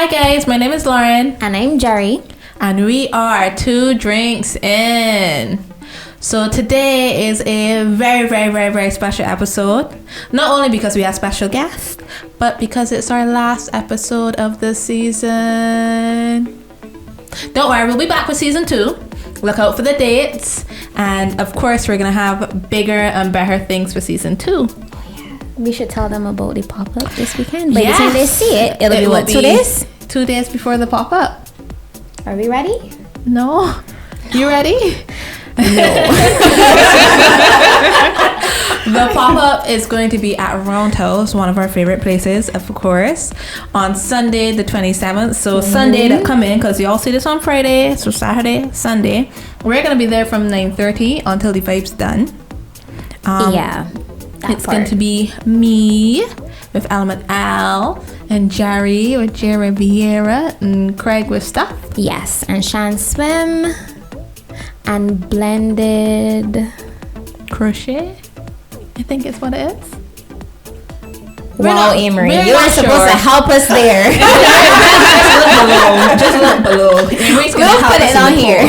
Hi guys, my name is Lauren. And I'm Jerri. And we are 2 drinks in. So today is a very special episode. Not only because we have special guests, but because it's our last episode of the season. Don't worry, we'll be back with season 2. Look out for the dates. And of course, we're going to have bigger and better things for season 2. We should tell them about the pop-up this weekend. By the time they see it, it'll be what, 2 days? 2 days before the pop-up. Are we ready? No. You ready? No. The pop-up is going to be at Roundhouse, one of our favorite places, of course, on Sunday the 27th. So Sunday that come in, because you all see this on Friday, so Saturday, Sunday. We're going to be there from 9:30 until the vibe's done. It's going to be me with Element Al and Jerri with Jerry Vieira and Craig with stuff. Yes, and Shan Swim and Blended Crochet, I think it's what it is. Wow, Amory, you are supposed to help us there. Just look below. We'll put it on here.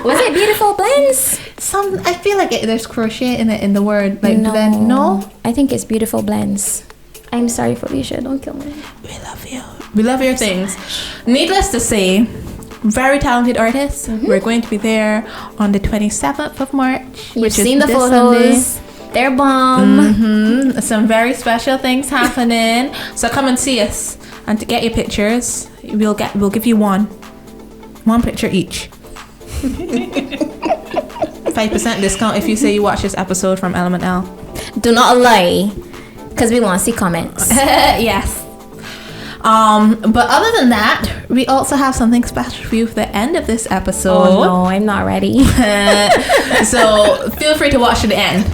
Was it Beautiful Blends? I feel like there's crochet in it in the word. Like blend. No, I think it's Beautiful Blends. I'm sorry, Felicia. Don't kill me. We love you. We love your things. Needless to say, very talented artists. We're going to be there on the 27th of March. You've seen the photos. Sunday. They're bomb. Some very special things happening. So come and see us. And to get your pictures, we'll give you one picture each. 5% discount if you say you watch this episode from Element L. Do not lie, because we want to see comments. Yes. But other than that, we also have something special for you for the end of this episode. Oh no, I'm not ready. So feel free to watch to the end.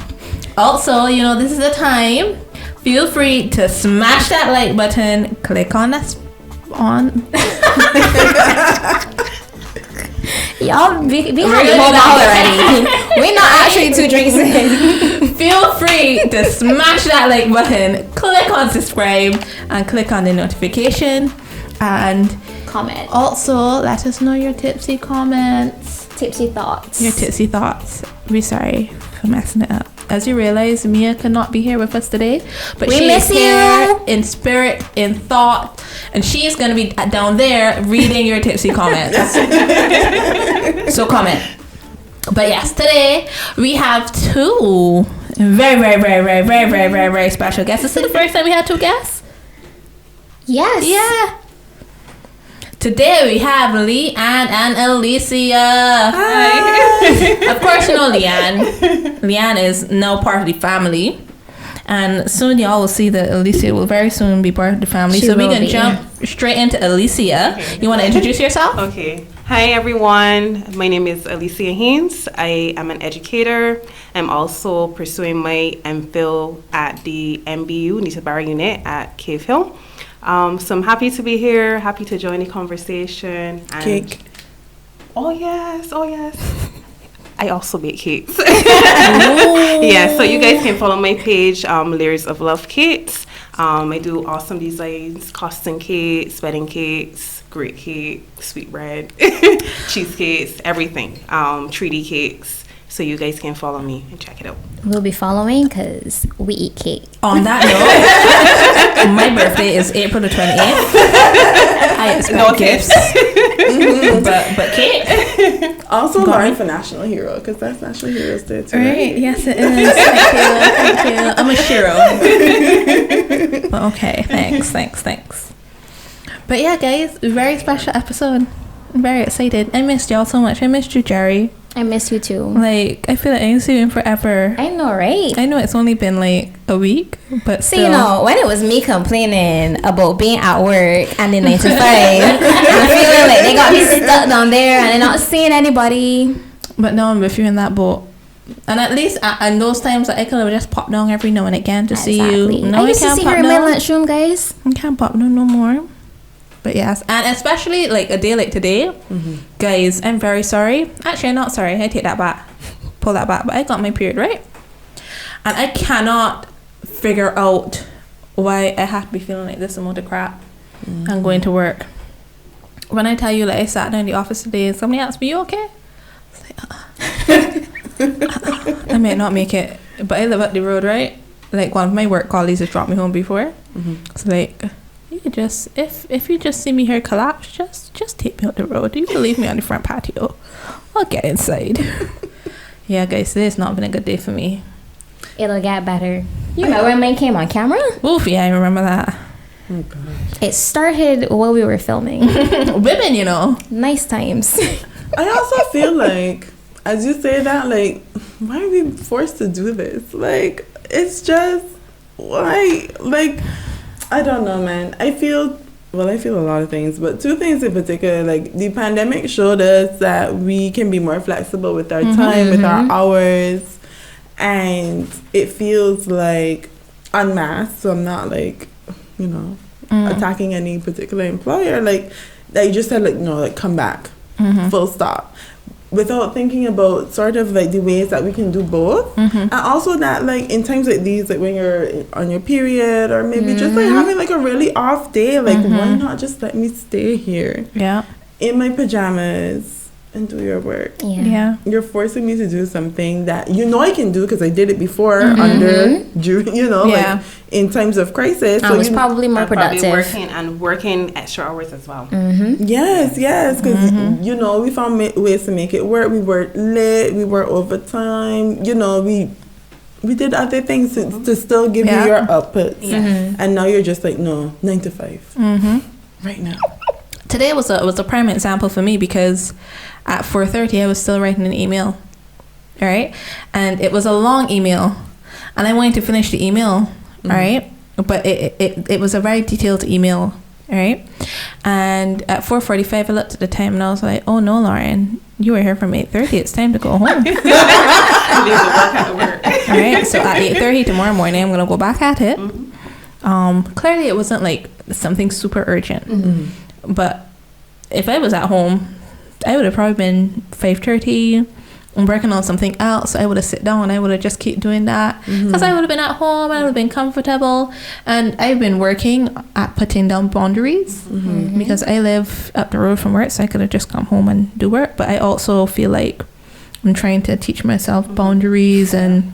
Also, this is the time. Feel free to smash that like button. Click on us on. Y'all, we have the whole bottle already. We're not actually 2 drinks in. Feel free to smash that like button, click on subscribe, and click on the notification. And comment. Also, let us know your tipsy comments. Tipsy thoughts. Your tipsy thoughts. We're sorry for messing it up. As you realize, Mia cannot be here with us today, but we she miss is here in spirit, in thought, and she's going to be down there reading your tipsy comments. So comment. But yes, today we have 2 very special guests. Is this the first time we had 2 guests? Yes. Yeah. Today we have Leanne and Alicia. Hi. Of course you know Leanne. Leanne is now part of the family. And soon y'all will see that Alicia will very soon be part of the family. So we can jump straight into Alicia. Okay. You want to introduce yourself? Okay. Hi everyone. My name is Alicia Haynes. I am an educator. I'm also pursuing my MPhil at the MBU, Nita Barra Unit at Cave Hill. So I'm happy to be here, happy to join the conversation. And cake. Oh yes. I also bake cakes. Yeah, so you guys can follow my page, Layers of Love Cakes. I do awesome designs, custom cakes, wedding cakes, great cake, sweetbread, cheesecakes, everything. 3D cakes. So you guys can follow me and check it out. We'll be following because we eat cake. On that note, my birthday is April the 28th. I expect gifts. But cake. Also Lauren for National Hero, because that's National Heroes Day too. Right? Yes, it is. Thank you. I'm a hero. Okay, thanks. But yeah, guys, very special episode. I'm very excited. I missed y'all so much. I missed you, Jerri. I miss you too. Like, I feel like I ain't seen you in forever. I know, right? I know it's only been like a week, but still. So, when it was me complaining about being at work and in 9 to 5, I'm feeling like they got me stuck down there and they're not seeing anybody. But now I'm with you in that boat. And at least in those times, I could have just popped down every now and again to see you. No, I used to see her in my lunchroom, guys. I can't pop down no more. But yes, and especially like a day like today, guys, I'm very sorry. Actually, I'm not sorry. I take that back. Pull that back. But I got my period, right? And I cannot figure out why I have to be feeling like this amount of crap. and going to work. When I tell you, like, I sat down in the office today and somebody asked me, "You okay?" I might not make it, but I live up the road, right? Like, one of my work colleagues has dropped me home before. So like, you could just, if you just see me here collapse, just take me out the road. You can leave me on the front patio. I'll get inside. Yeah, guys, today's not been a good day for me. It'll get better. You remember when mine came on camera? Oof, yeah, I remember that. Oh God. It started while we were filming. Women, you know. Nice times. I also feel like, as you say that, like, why are we forced to do this? Like, it's just, why? Like, I don't know, man. I feel a lot of things, but two things in particular. Like, the pandemic showed us that we can be more flexible with our time, with our hours, and it feels like unmasked. So I'm not like, you know, attacking any particular employer. Like you just said, like, no, like, come back, full stop, without thinking about sort of like the ways that we can do both. And also that, like, in times like these, like when you're on your period, or maybe just like having like a really off day, like why not just let me stay here in my pajamas and do your work? Yeah. You're forcing me to do something that you know I can do because I did it before during, you know, like in times of crisis. I was probably more productive. Working extra hours as well. Yes, because you know, we found ways to make it work. We worked late, we worked overtime. You know, we did other things to still give you your outputs. And now you're just like, no, 9 to 5 right now. Today was a prime example for me because at 4:30 I was still writing an email, all right, and it was a long email, and I wanted to finish the email, all right, but it was a very detailed email, all right, and at 4:45 I looked at the time and I was like, oh no, Lauren, you were here from 8:30. It's time to go home. All right, so at 8:30 tomorrow morning I'm gonna go back at it. Clearly it wasn't like something super urgent. But if I was at home, I would have probably been 5:30 working on something else. I would have sit down. I would have just keep doing that because I would have been at home. I would have been comfortable. And I've been working at putting down boundaries because I live up the road from work, so I could have just come home and do work. But I also feel like I'm trying to teach myself boundaries and...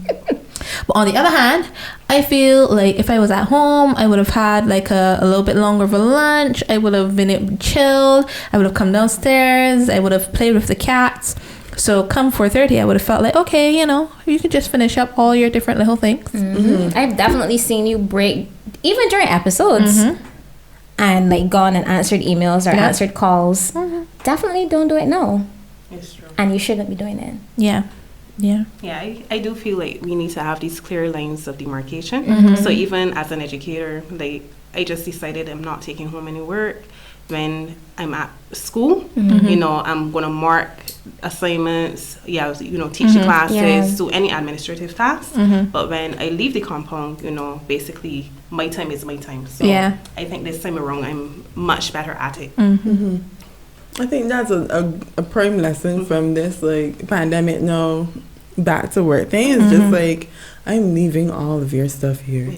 But on the other hand, I feel like if I was at home, I would have had like a little bit longer of a lunch. I would have been chilled. I would have come downstairs. I would have played with the cats. So come 4:30, I would have felt like, okay, you know, you could just finish up all your different little things. I've definitely seen you break, even during episodes, and like gone and answered emails or answered calls. Definitely don't do it now. It's true. And you shouldn't be doing it. Yeah, I do feel like we need to have these clear lines of demarcation. So even as an educator, like, I just decided I'm not taking home any work when I'm at school. You know, I'm gonna mark assignments, you know, teach classes, do any administrative tasks. But when I leave the compound, you know, basically my time is my time. So I think this time around I'm much better at it. I think that's a prime lesson from this, like, pandemic now back to work thing. It's just like, I'm leaving all of your stuff here.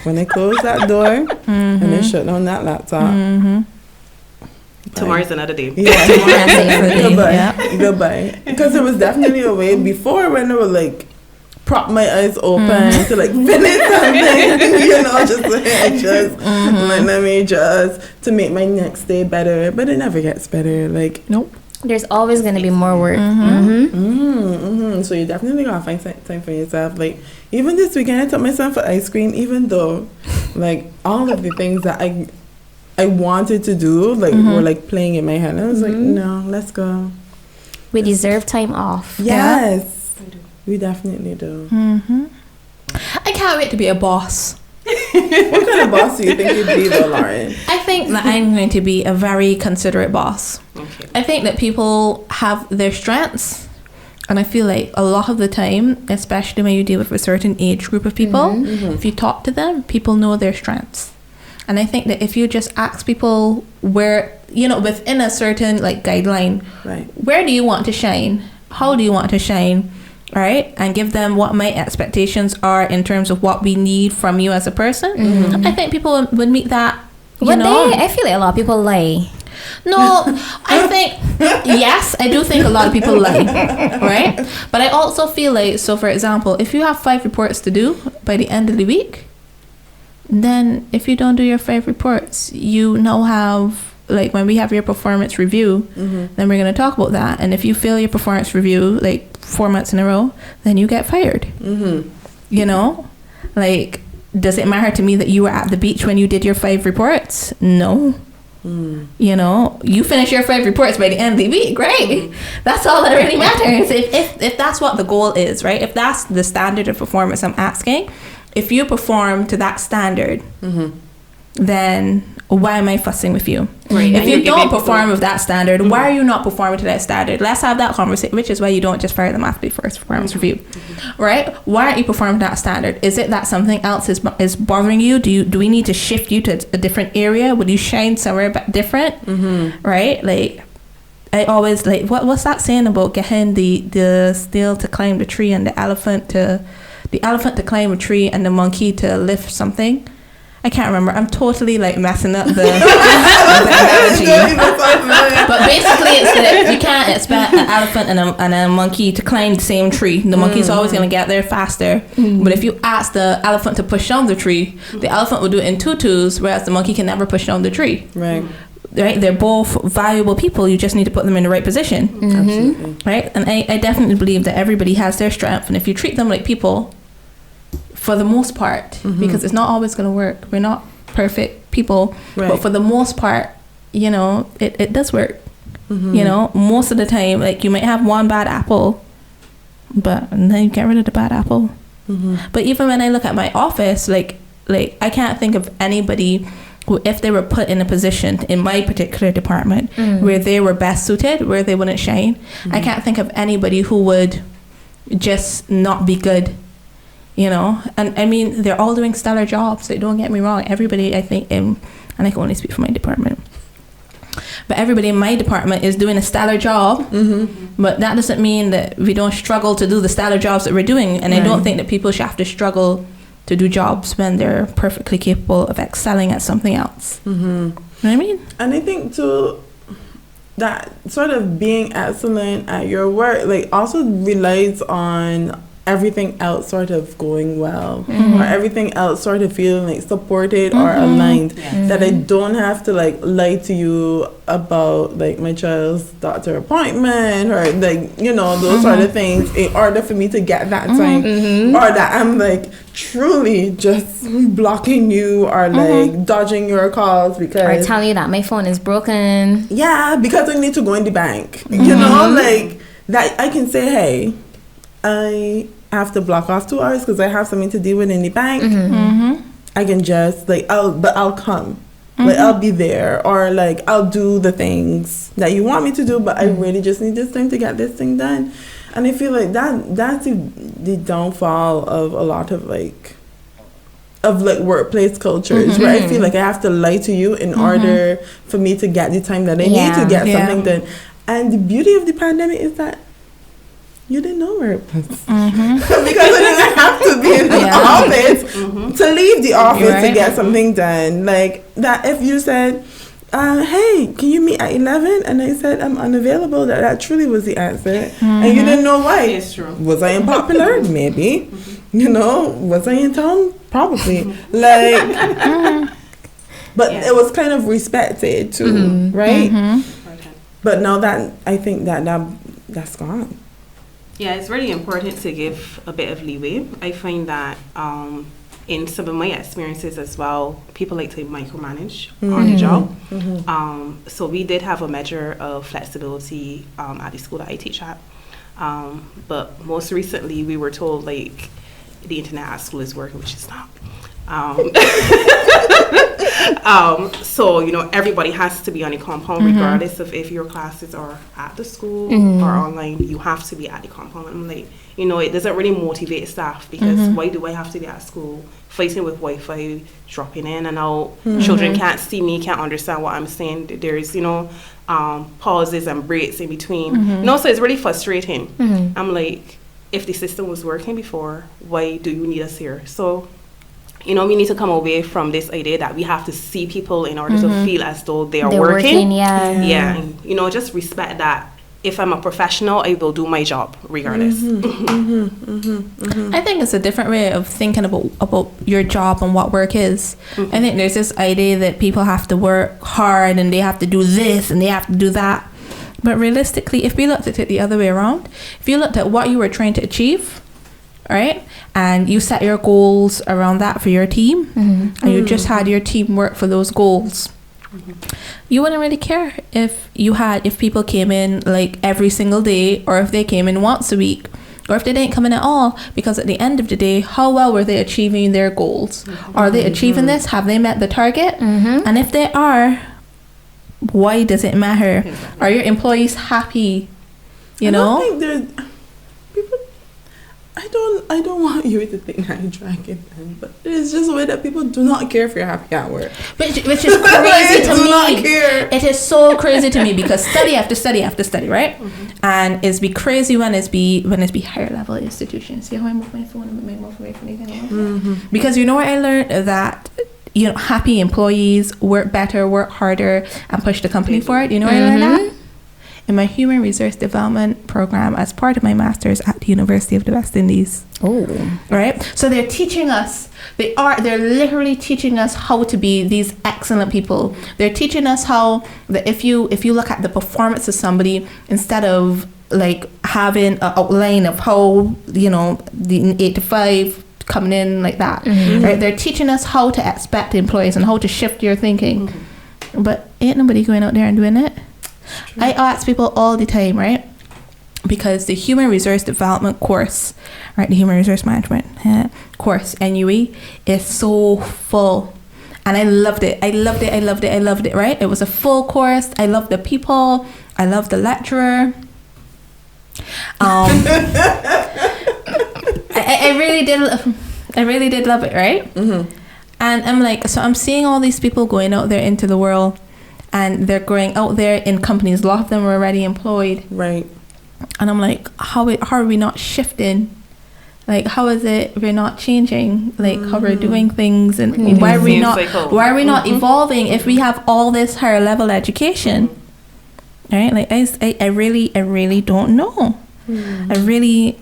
When I close that door and I shut down that laptop, tomorrow's another day. Goodbye. Because there was definitely a way before when I would like prop my eyes open to like finish something, you know, let me just to make my next day better. But it never gets better. Like, nope. There's always going to be more work. So you definitely gotta find time for yourself. Like, even this weekend I took myself for ice cream, even though like all of the things that I wanted to do like were like playing in my head. I was like, no, let's go. We deserve time off. Yes, we definitely do. I can't wait to be a boss. What kind of boss do you think you'd be, though, Lauren? I think that I'm going to be a very considerate boss. I think that people have their strengths, and I feel like a lot of the time, especially when you deal with a certain age group of people, if you talk to them, people know their strengths. And I think that if you just ask people where, you know, within a certain like guideline, where do you want to shine? How do you want to shine? Right, and give them what my expectations are in terms of what we need from you as a person. I think people would meet that But I feel like a lot of people lie. No, I think, yes, I do think a lot of people lie, right? But I also feel like, so for example, if you have 5 reports to do by the end of the week, then if you don't do your 5 reports, you now have, like when we have your performance review, then we're going to talk about that. And if you fail your performance review like 4 months in a row, then you get fired. You know, like, does it matter to me that you were at the beach when you did your 5 reports? No. You know, you finish your 5 reports by the end of the week, right? That's all that really matters. If that's what the goal is, right? If that's the standard of performance I'm asking, if you perform to that standard, then why am I fussing with you? Right. If you don't perform with that standard, why are you not performing to that standard? Let's have that conversation, which is why you don't just fire them after the first performance review, right? Why aren't you performing to that standard? Is it that something else is bothering you? Do we need to shift you to a different area? Would you shine somewhere different? Right? Like, I always like, what's that saying about getting the snail to climb the tree and the elephant to climb a tree and the monkey to lift something? I can't remember. I'm totally like messing up the analogy. But basically, it's that you can't expect an elephant and a monkey to climb the same tree. The monkey's always going to get there faster. But if you ask the elephant to push down the tree, the elephant will do it in 2 twos, whereas the monkey can never push down the tree. Right? They're both valuable people. You just need to put them in the right position. Absolutely. Right? And I definitely believe that everybody has their strength. And if you treat them like people, for the most part, because it's not always going to work. We're not perfect people, but for the most part, you know, it does work. You know, most of the time, like, you might have one bad apple, but then you get rid of the bad apple. But even when I look at my office, like I can't think of anybody who, if they were put in a position in my particular department where they were best suited, where they wouldn't shine, I can't think of anybody who would just not be good. You know, and I mean, they're all doing stellar jobs. So don't get me wrong. Everybody, I think, and I can only speak for my department, but everybody in my department is doing a stellar job. But that doesn't mean that we don't struggle to do the stellar jobs that we're doing. And I don't think that people should have to struggle to do jobs when they're perfectly capable of excelling at something else. You know what I mean? And I think too, that sort of being excellent at your work, like, also relies on everything else sort of going well, or everything else sort of feeling like supported or aligned, that I don't have to like lie to you about like my child's doctor appointment, or like, you know, those sort of things, in order for me to get that time, or that I'm like truly just blocking you, or like dodging your calls because, or telling you that my phone is broken, because I need to go in the bank, you know, like that. I can say, hey, I have to block off 2 hours because I have something to deal with in the bank. I can just like, I'll come, like, I'll be there, or like, I'll do the things that you want me to do, but I really just need this thing to get this thing done. And I feel like that's the downfall of a lot of like workplace cultures, where I feel like I have to lie to you in order for me to get the time that I need to get something done. And the beauty of the pandemic is that you didn't know where it was. Because I didn't have to be in the office to leave the office to get something done. Like, that if you said, hey, can you meet at 11? And I said, I'm unavailable, that truly was the answer. And you didn't know why. It's true. Was I unpopular? Maybe. You know, was I in town? Probably. Like, but it was kind of respected too, right? But now that, I think that's gone. Yeah, it's really important to give a bit of leeway. I find that in some of my experiences as well, people like to micromanage on the job. So we did have a measure of flexibility at the school that I teach at. But most recently, we were told, like, the internet at school is working, which is not. So, you know, everybody has to be on the compound, regardless of if your classes are at the school or online. You have to be at the compound. I'm like, you know, it doesn't really motivate staff, because why do I have to be at school fighting with Wi-Fi, dropping in and out? Children can't see me, can't understand what I'm saying. There's, you know, pauses and breaks in between. You know, so it's really frustrating. I'm like, if the system was working before, why do you need us here? So you know, we need to come away from this idea that we have to see people in order to feel as though they're working. Yeah. And, you know, just respect that. If I'm a professional, I will do my job regardless. I think it's a different way of thinking about your job and what work is. I think there's this idea that people have to work hard and they have to do this and they have to do that. But realistically, if we looked at it the other way around, if you looked at what you were trying to achieve, right, and you set your goals around that for your team, and you just had your team work for those goals, you wouldn't really care if people came in like every single day, or if they came in once a week, or if they didn't come in at all, because at the end of the day, how well were they achieving their goals? Are they achieving this? Have they met the target? And if they are, why does it matter? Are your employees happy? You know? I don't think there's people. I don't want you to think I'm dragging them, but it's just a way that people do not care if you're happy at work. Which is crazy to me. Not care. It is so crazy to me because study after study after study, right? And it's be crazy when it's be higher level institutions. See how I move my phone and move away from anything? Because you know what I learned? That, you know, happy employees work better, work harder, and push the company forward. You know where I learned that? In my human resource development program as part of my master's at the University of the West Indies. Oh. Right? So they're teaching us, they're literally teaching us how to be these excellent people. They're teaching us how that if you look at the performance of somebody, instead of like having an outline of how, you know, the 8 to 5 coming in like that, right? They're teaching us how to expect employees and how to shift your thinking. But ain't nobody going out there and doing it. I ask people all the time, right? Because the human resource development course, right, the human resource management course, NUE, is so full. And I loved it, right? It was a full course. I loved the people. I loved the lecturer. I really did love it, right? And I'm like, so I'm seeing all these people going out there into the world, and they're going out there in companies. A lot of them are already employed. Right. And I'm like, how are we not shifting? Like, how is it we're not changing? Like, how we're doing things, and why are we not evolving if we have all this higher level education? Right? Like, I really don't know. I really,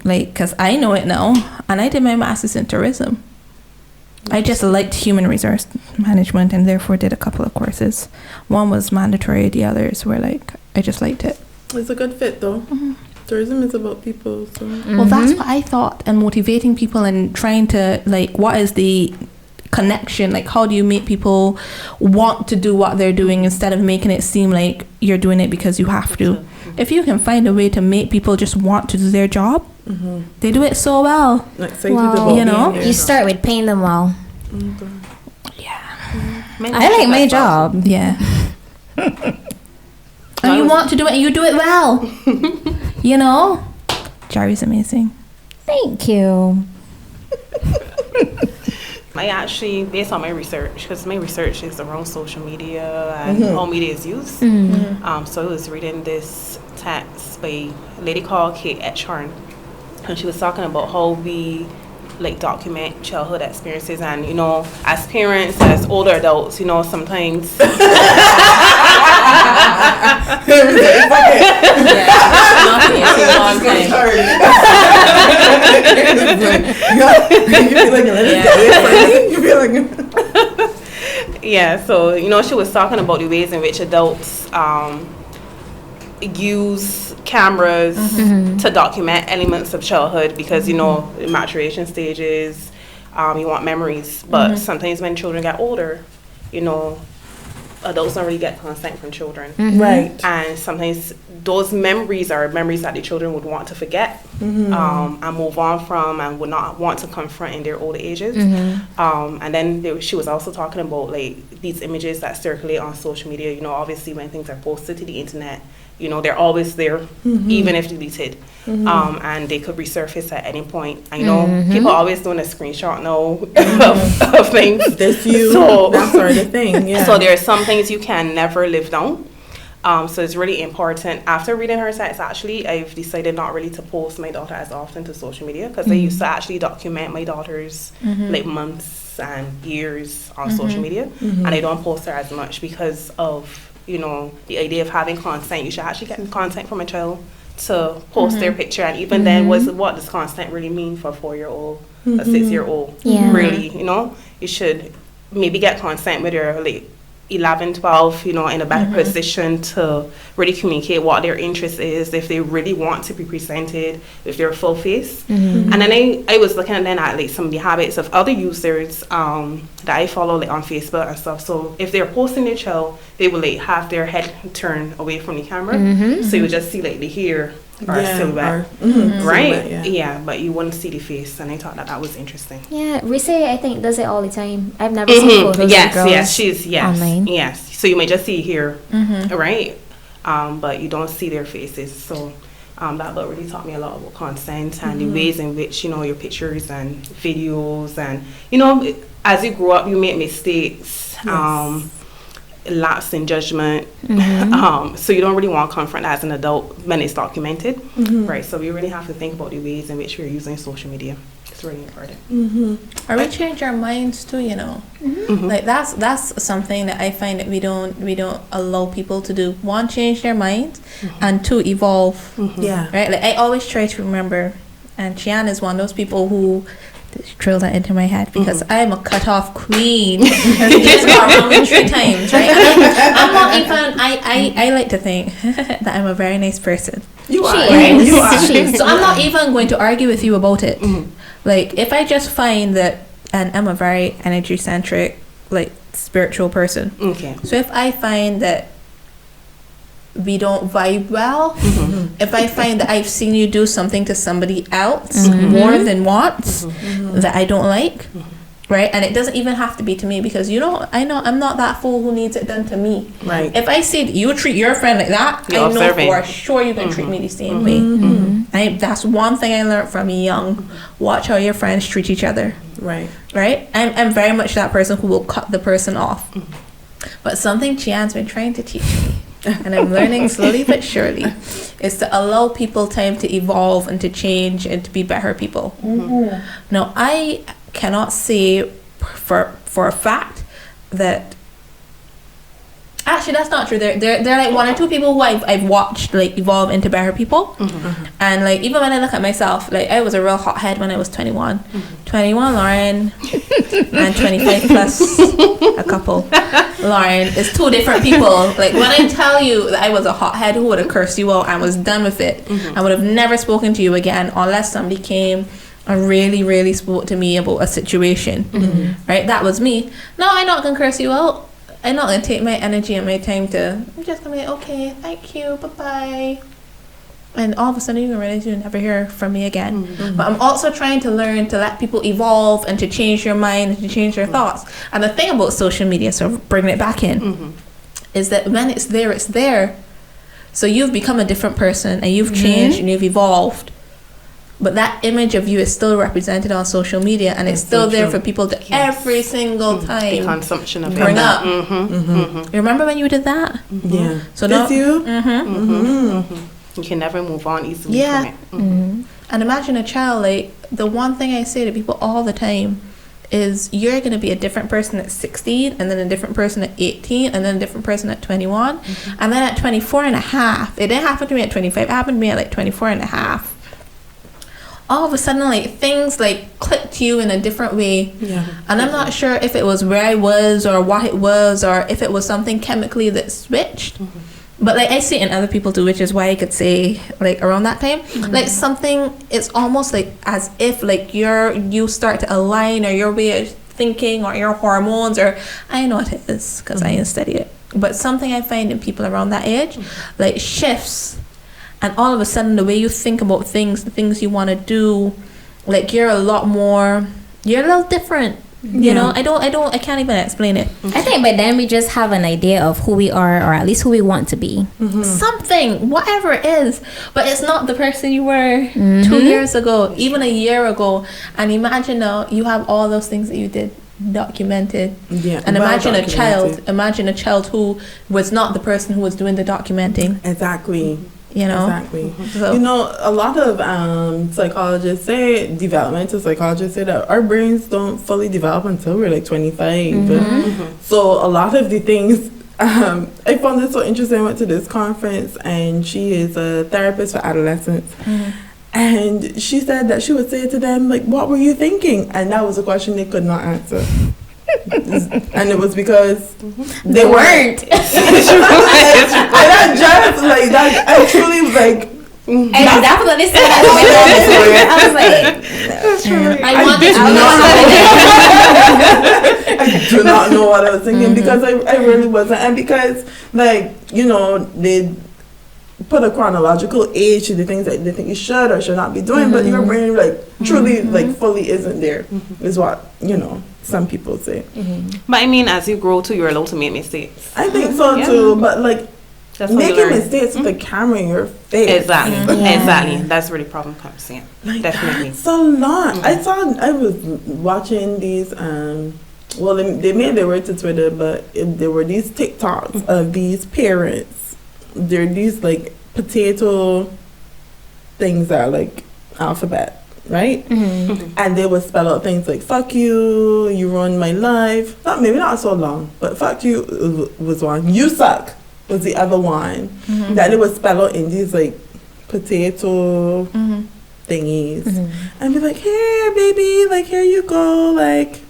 like, because I know it now, and I did my master's in tourism. I just liked human resource management and therefore did a couple of courses. One was mandatory, the others were like, I just liked it. It's a good fit though. Tourism is about people. So. Well, that's what I thought, and motivating people and trying to, like, what is the connection? Like, how do you make people want to do what they're doing instead of making it seem like you're doing it because you have to? If you can find a way to make people just want to do their job, they do it so well. You know, you start with paying them well. I like my job. Yeah. And you want to do it, and you do it well. You know, Jerri's amazing. Thank you. I actually, based on my research, because my research is around social media and how media is used. So I was reading this text by a lady called Kate Etchhorn, and she was talking about how we like document childhood experiences, and you know, as parents, as older adults, you know, sometimes so you know, she was talking about the ways in which adults use cameras to document elements of childhood, because you know, maturation stages, you want memories, but sometimes when children get older, you know, adults don't really get consent from children, right? And sometimes those memories are memories that the children would want to forget and move on from, and would not want to confront in their older ages. And then she was also talking about like these images that circulate on social media. You know, obviously when things are posted to the internet, you know, they're always there, even if deleted, and they could resurface at any point. I know people are always doing a screenshot now of things. That's you. So that sort of thing. Yeah. So there are some things you can never live down. So it's really important. After reading her text, actually, I've decided not really to post my daughter as often to social media, because I used to actually document my daughter's like months and years on social media, and I don't post her as much because of, you know, the idea of having content. You should actually get content from a child to post their picture, and even then, what does content really mean for a 4-year-old, a 6-year-old? Really, you know, you should maybe get content with your like 11, 12, you know, in a better position to really communicate what their interest is, if they really want to be presented with their full face. And then I was looking then at like some of the habits of other users that I follow like on Facebook and stuff. So if they're posting their child, they will like have their head turned away from the camera, so you would just see like the hair or silhouette, right? Silhouette, yeah, but you wouldn't see the face, and I thought that was interesting. Yeah, Rise, I think, does it all the time. I've never seen photos of girls she's online. Yes, so you may just see here, right? But you don't see their faces. So that book really taught me a lot about consent and the ways in which, you know, your pictures and videos, and, you know, as you grow up, you make mistakes. Lapse in judgment, so you don't really want to confront that as an adult when it's documented, right? So we really have to think about the ways in which we're using social media. It's really important. Or we change our minds too, you know. Like that's something that I find that we don't allow people to do. One, change their minds, and two, evolve. Right. Like I always try to remember, and Chian is one of those people who drill that into my head, because I'm a cut-off queen. Just got wrong 3 times, right? I'm not even. I like to think that I'm a very nice person. You are. So I'm not even going to argue with you about it. Like if I just find that, and I'm a very energy-centric, like spiritual person. So if I find that we don't vibe well, if I find that I've seen you do something to somebody else more than once that I don't like, right? And it doesn't even have to be to me, because you know, I know I'm not that fool who needs it done to me. Right. If I see you treat your friend like that, I know for sure you can treat me the same way. That's one thing I learned from young. Watch how your friends treat each other. Right. Right? I'm very much that person who will cut the person off. But something Chian's been trying to teach me, and I'm learning slowly but surely, is to allow people time to evolve and to change and to be better people. Now, I cannot say for a fact that, actually that's not true. There are like 1 or 2 people who I've watched like evolve into better people. And like even when I look at myself, like I was a real hothead when I was 21. 21 Lauren and 25 plus a couple Lauren is 2 different people. Like when I tell you that I was a hothead who would have cursed you out and was done with it, I would have never spoken to you again unless somebody came and really spoke to me about a situation. Right? That was me. No, I'm not gonna curse you out. I'm not going to take my energy and my time I'm just going to be like, okay, thank you, bye-bye. And all of a sudden, you're going to realize you'll never hear from me again. But I'm also trying to learn to let people evolve and to change your mind and to change their thoughts. And the thing about social media, so bringing it back in, is that when it's there, it's there. So you've become a different person, and you've changed and you've evolved. But that image of you is still represented on social media, and it's still there for people to every single time the consumption of bring up. You remember when you did that? Yeah. So now you? You can never move on easily from it. And imagine a child, like the one thing I say to people all the time is you're going to be a different person at 16, and then a different person at 18, and then a different person at 21, and then at 24 and a half. It didn't happen to me at 25, it happened to me at like 24 and a half. All of a sudden, like things like clicked to you in a different way, and I'm not sure if it was where I was or what it was, or if it was something chemically that switched. But like I see it in other people too, which is why I could say like around that time, like something. It's almost like as if like you start to align, or your way of thinking, or your hormones, or I know what it is because I study it. But something I find in people around that age, like shifts. And all of a sudden, the way you think about things, the things you want to do, like you're a little different. You know, I can't even explain it. I think by then we just have an idea of who we are, or at least who we want to be. Something, whatever it is. But it's not the person you were 2 years ago, even a year ago. And imagine now you have all those things that you did documented. Yeah. And well imagine a child who was not the person who was doing the documenting. Exactly. You know? Exactly. So, You know, a lot of developmental psychologists say that our brains don't fully develop until we're like 25. So a lot of the things, I found this so interesting. I went to this conference and she is a therapist for adolescents. And she said that she would say to them, like, what were you thinking? And that was a question they could not answer. And it was because they weren't. And I just like that. I truly was like, and definitely said that I was like, that's true. I do not know what I was thinking because I really wasn't. And because, like, you know, they put a chronological age to the things that they think you should or should not be doing, but your brain, like, truly, like, fully isn't there, is what, you know, some people say. But I mean, as you grow too, you're allowed to make mistakes. I think so too, but like, that's how you making learn. mistakes with the camera in your face. Exactly. Exactly. That's where the problem comes in. Like, Definitely. that's a lot. I was watching these, well, they made their way to Twitter, but there were these TikToks of these parents. They're these, like, potato things that are, like, alphabet, right? And they would spell out things like, fuck you, you ruined my life. Maybe not so long, but fuck you was one. You suck was the other one. That they would spell out in these, like, potato thingies. And be like, here, baby, like, here you go, like,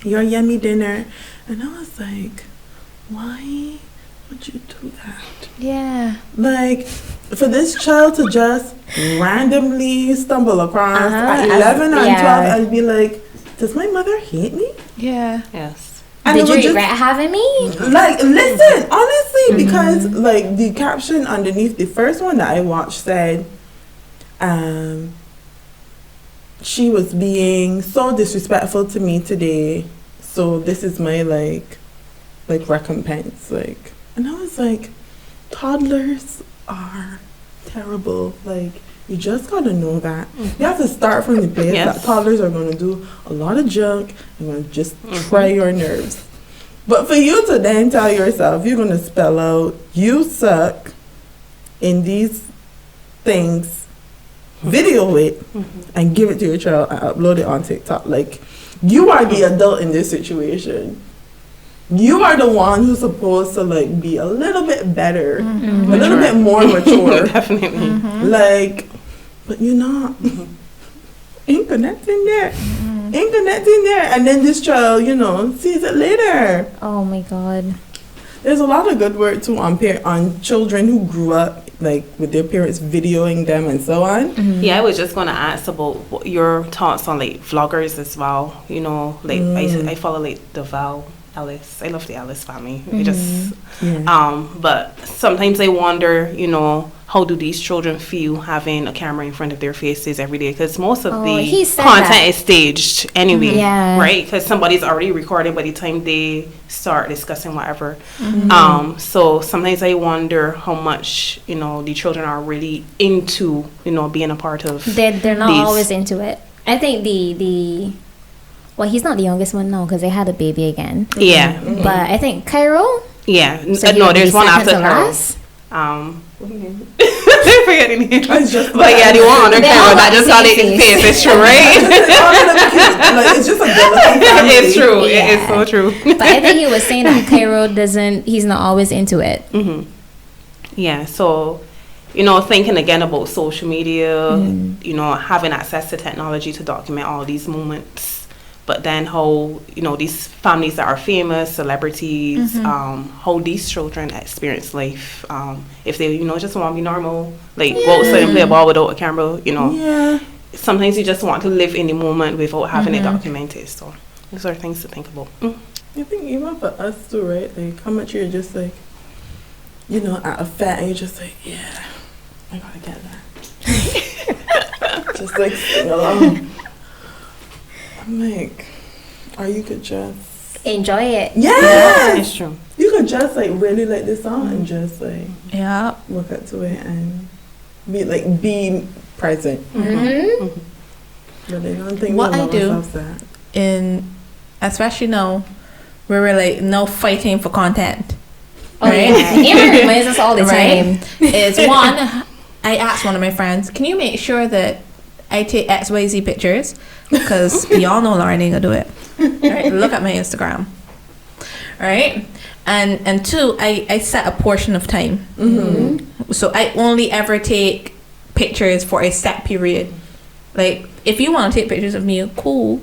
your yummy dinner. And I was like, why would you do that? yeah. Like, for this child to just randomly stumble across at 11 or 12 and be like, does my mother hate me? Yeah. Yes. And did you regret having me? Like, listen, honestly, because, like, the caption underneath the first one that I watched said, she was being so disrespectful to me today, so this is my, like recompense, like. And I was like, toddlers are terrible. Like, you just gotta know that. You have to start from the place that toddlers are gonna do a lot of junk and gonna just try your nerves. But for you to then tell yourself you're gonna spell out you suck in these things, video it, and give it to your child and upload it on TikTok. Like, you are the adult in this situation. You are the one who's supposed to, like, be a little bit better, a little bit more mature. Definitely. Like, but you're not. Ain't connecting there. Ain't connecting there. And then this child, you know, sees it later. Oh my God. There's a lot of good work too on children who grew up, like, with their parents videoing them and so on. Yeah, I was just going to ask about your thoughts on, like, vloggers as well. You know, like, I follow, like, the Val Ellis. I love the Ellis family. It just, but sometimes I wonder, you know, how do these children feel having a camera in front of their faces every day? Because most of the content is staged anyway, right? Because somebody's already recording by the time they start discussing whatever. So sometimes I wonder how much, you know, the children are really into, you know, being a part of. They're not always into it. I think well, he's not the youngest one now because they had a baby again. Yeah. But I think Cairo. Yeah. So no, there's one after Cairo. I forget the name. But yeah, the one under camera that just got it in face. It's true, right? Like, it's just a good family. It's true. It is so true. But I think he was saying that Cairo he's not always into it. Yeah, so, you know, thinking again about social media, you know, having access to technology to document all these moments. But then how, you know, these families that are famous, celebrities, how these children experience life. If they, you know, just want to be normal, like go outside and play a ball without a camera, you know. Yeah. Sometimes you just want to live in the moment without having it documented. So those are things to think about. I think even for us too, right? Like, how much you're just like, you know, at a fair and you're just like, yeah, I gotta get that. Just like sing along. I'm like, or you could just enjoy it. Yeah, it's true. You could just like really like this song and just like look up to it and be present. But I don't think what I do especially now, where we're like no fighting for content. Oh, right? yeah. Aaron reminds us all the time. Is one, I asked one of my friends, can you make sure that I take XYZ pictures? Because y'all know Lauren ain't gonna do it. Right? Look at my Instagram. Right? And two, I set a portion of time. So I only ever take pictures for a set period. Like, if you want to take pictures of me, cool.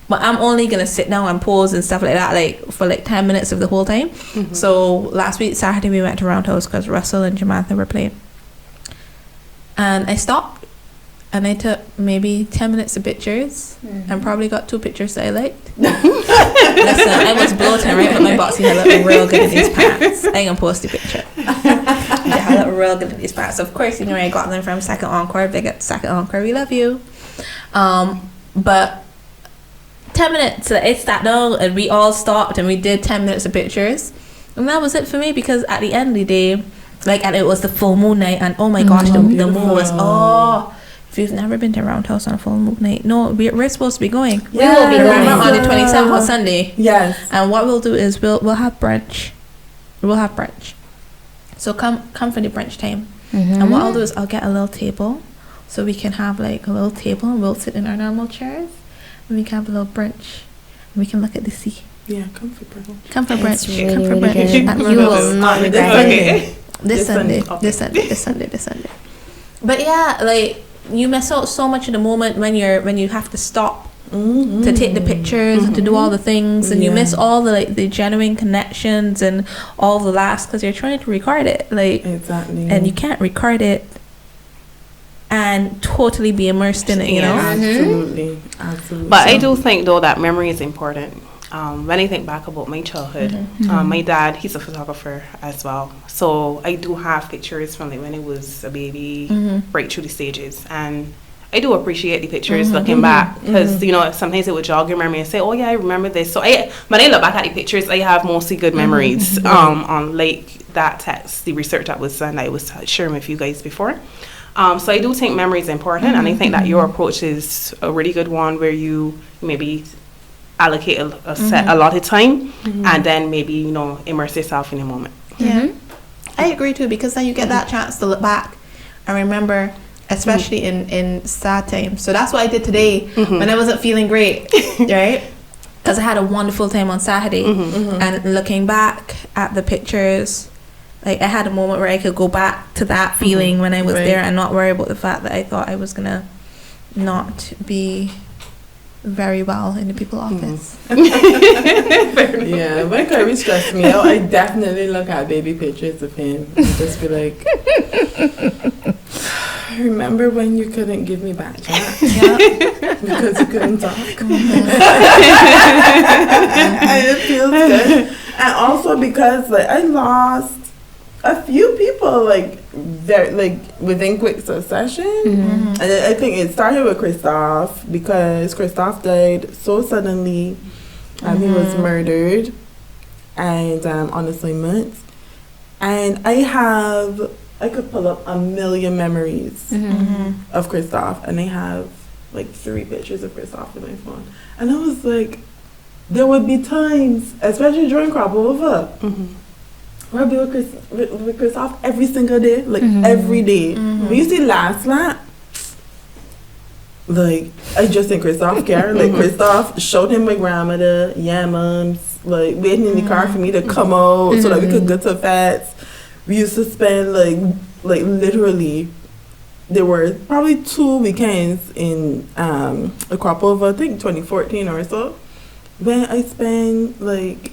But I'm only gonna sit down and pose and stuff like that, like for like 10 minutes of the whole time. So last week Saturday we went to Roundhouse because Russell and Jamantha were playing, and I stopped and I took maybe 10 minutes of pictures and probably got 2 pictures that I liked. Listen, I was bloating, right? But my boxy had looked real good in these pants. I ain't gonna post the picture. They had looked real good in these pants. Of course, you know, I got them from Second Encore. They got Second Encore. We love you. But 10 minutes, I sat down and we all stopped and we did 10 minutes of pictures, and that was it for me. Because at the end of the day, like, and it was the full moon night, and oh my gosh, the moon was, if you've never been to Roundhouse on a full moon night, no, we're supposed to be going. We will be going on the 27th on Sunday. Yes. And what we'll do is we'll have brunch. So come for the brunch time. And what I'll do is I'll get a little table, so we can have like a little table and we'll sit in our normal chairs. And we can have a little brunch. And we can look at the sea. Yeah, come for brunch. Come for brunch. Really, Come for really brunch. good. And You will not regret it. This Sunday. But yeah, like, you miss out so much of the moment when you have to stop to take the pictures and to do all the things, and you miss all the, like, the genuine connections and all the laughs because you're trying to record it, like, exactly, and you can't record it and totally be immersed in it, you know. Absolutely. But I do think, though, that memory is important. When I think back about my childhood, my dad, he's a photographer as well. So I do have pictures from like when I was a baby, right through the stages. And I do appreciate the pictures looking back, because, you know, sometimes it would jog your memory and say, oh yeah, I remember this. So when I look back at the pictures, I have mostly good memories on like that text, the research that was done, I was sharing with you guys before. So I do think memory is important, and I think that your approach is a really good one, where you maybe allocate a lot of time and then maybe, you know, immerse yourself in a moment. I agree too, because then you get that chance to look back and remember, especially in sad times. So that's what I did today when I wasn't feeling great, right? Because I had a wonderful time on Saturday, and looking back at the pictures, like, I had a moment where I could go back to that feeling when I was there and not worry about the fact that I thought I was gonna not be very well in the people office. Yeah, when Kirby stressed me out, I definitely look at baby pictures of him and just be like, remember when you couldn't give me back chat? Because you couldn't talk. And it feels good. And also because, like, I lost a few people, like, within quick succession. And I think it started with Christoph, because Christoph died so suddenly. He was murdered, and on assignment. And I could pull up a million memories of Christoph, and I have like 3 pictures of Christoph in my phone. And I was like, there would be times, especially during crop over, where I'd be with Christoph every single day, like every day. But you see last night, like, I just think Christoph care. Like, Christoph showed him my grandmother, moms, like, waiting in the car for me to come out so that we could go to Fats. We used to spend like literally, there were probably 2 weekends in a crop over, I think 2014 or so, when I spent like,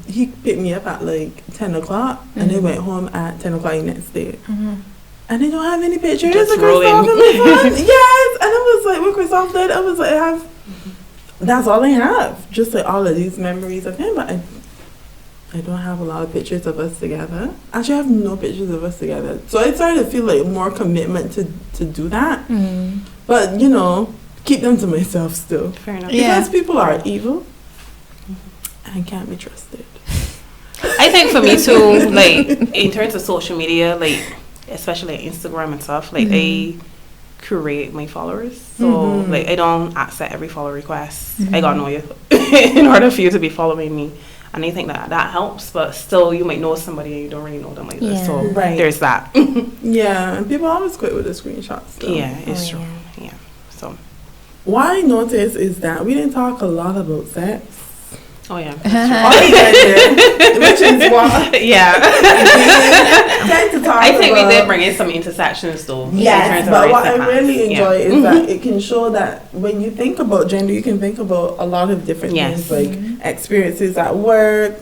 he picked me up at like 10 o'clock and I went home at 10 o'clock the next day. And I don't have any pictures just of Christoph in my phone. Yes. And I was like, when Christoph died, I was like, that's all I have. Just like all of these memories of him. But I don't have a lot of pictures of us together. Actually, I have no pictures of us together. So I started to feel like more commitment to do that. But, you know, keep them to myself still. Fair enough. Because people are evil and can't be trusted. I think for me too, like, in terms of social media, like, especially like Instagram and stuff, like, I curate my followers. So like I don't accept every follow request. I gotta know you in order for you to be following me. And I think that helps, but still you might know somebody and you don't really know them like this. So there's that. Yeah, and people always quit with the screenshots though. Yeah, it's true. Yeah. So what I noticed is that we didn't talk a lot about sex. oh yeah. Which is why tend to talk I think about, we did bring in some intersections though. Yes, but what I really enjoy is that it can show that when you think about gender, you can think about a lot of different things, like experiences at work,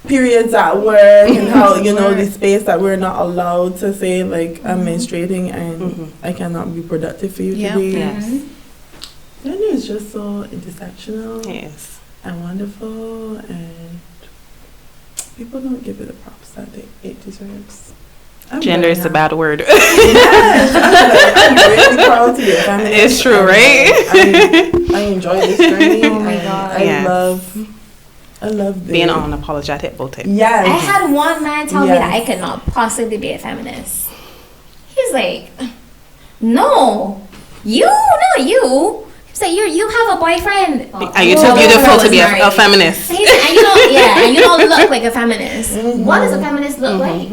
periods at work, and how, you know, the space that we're not allowed to say, like, I'm menstruating and I cannot be productive for you today. Yes. Gender is just so intersectional. Yes. And wonderful, and people don't give it the props that it deserves. Gender is a bad word. Yes, I'm really proud to be a feminist. It's true, right? I enjoy this journey. Oh my God. I love being unapologetic about it. Yes. I had one man tell me that I could not possibly be a feminist. He's like, no, not you. He's like, you have a boyfriend. Are you too beautiful to be a feminist? He's like, and you don't look like a feminist. What does a feminist look like?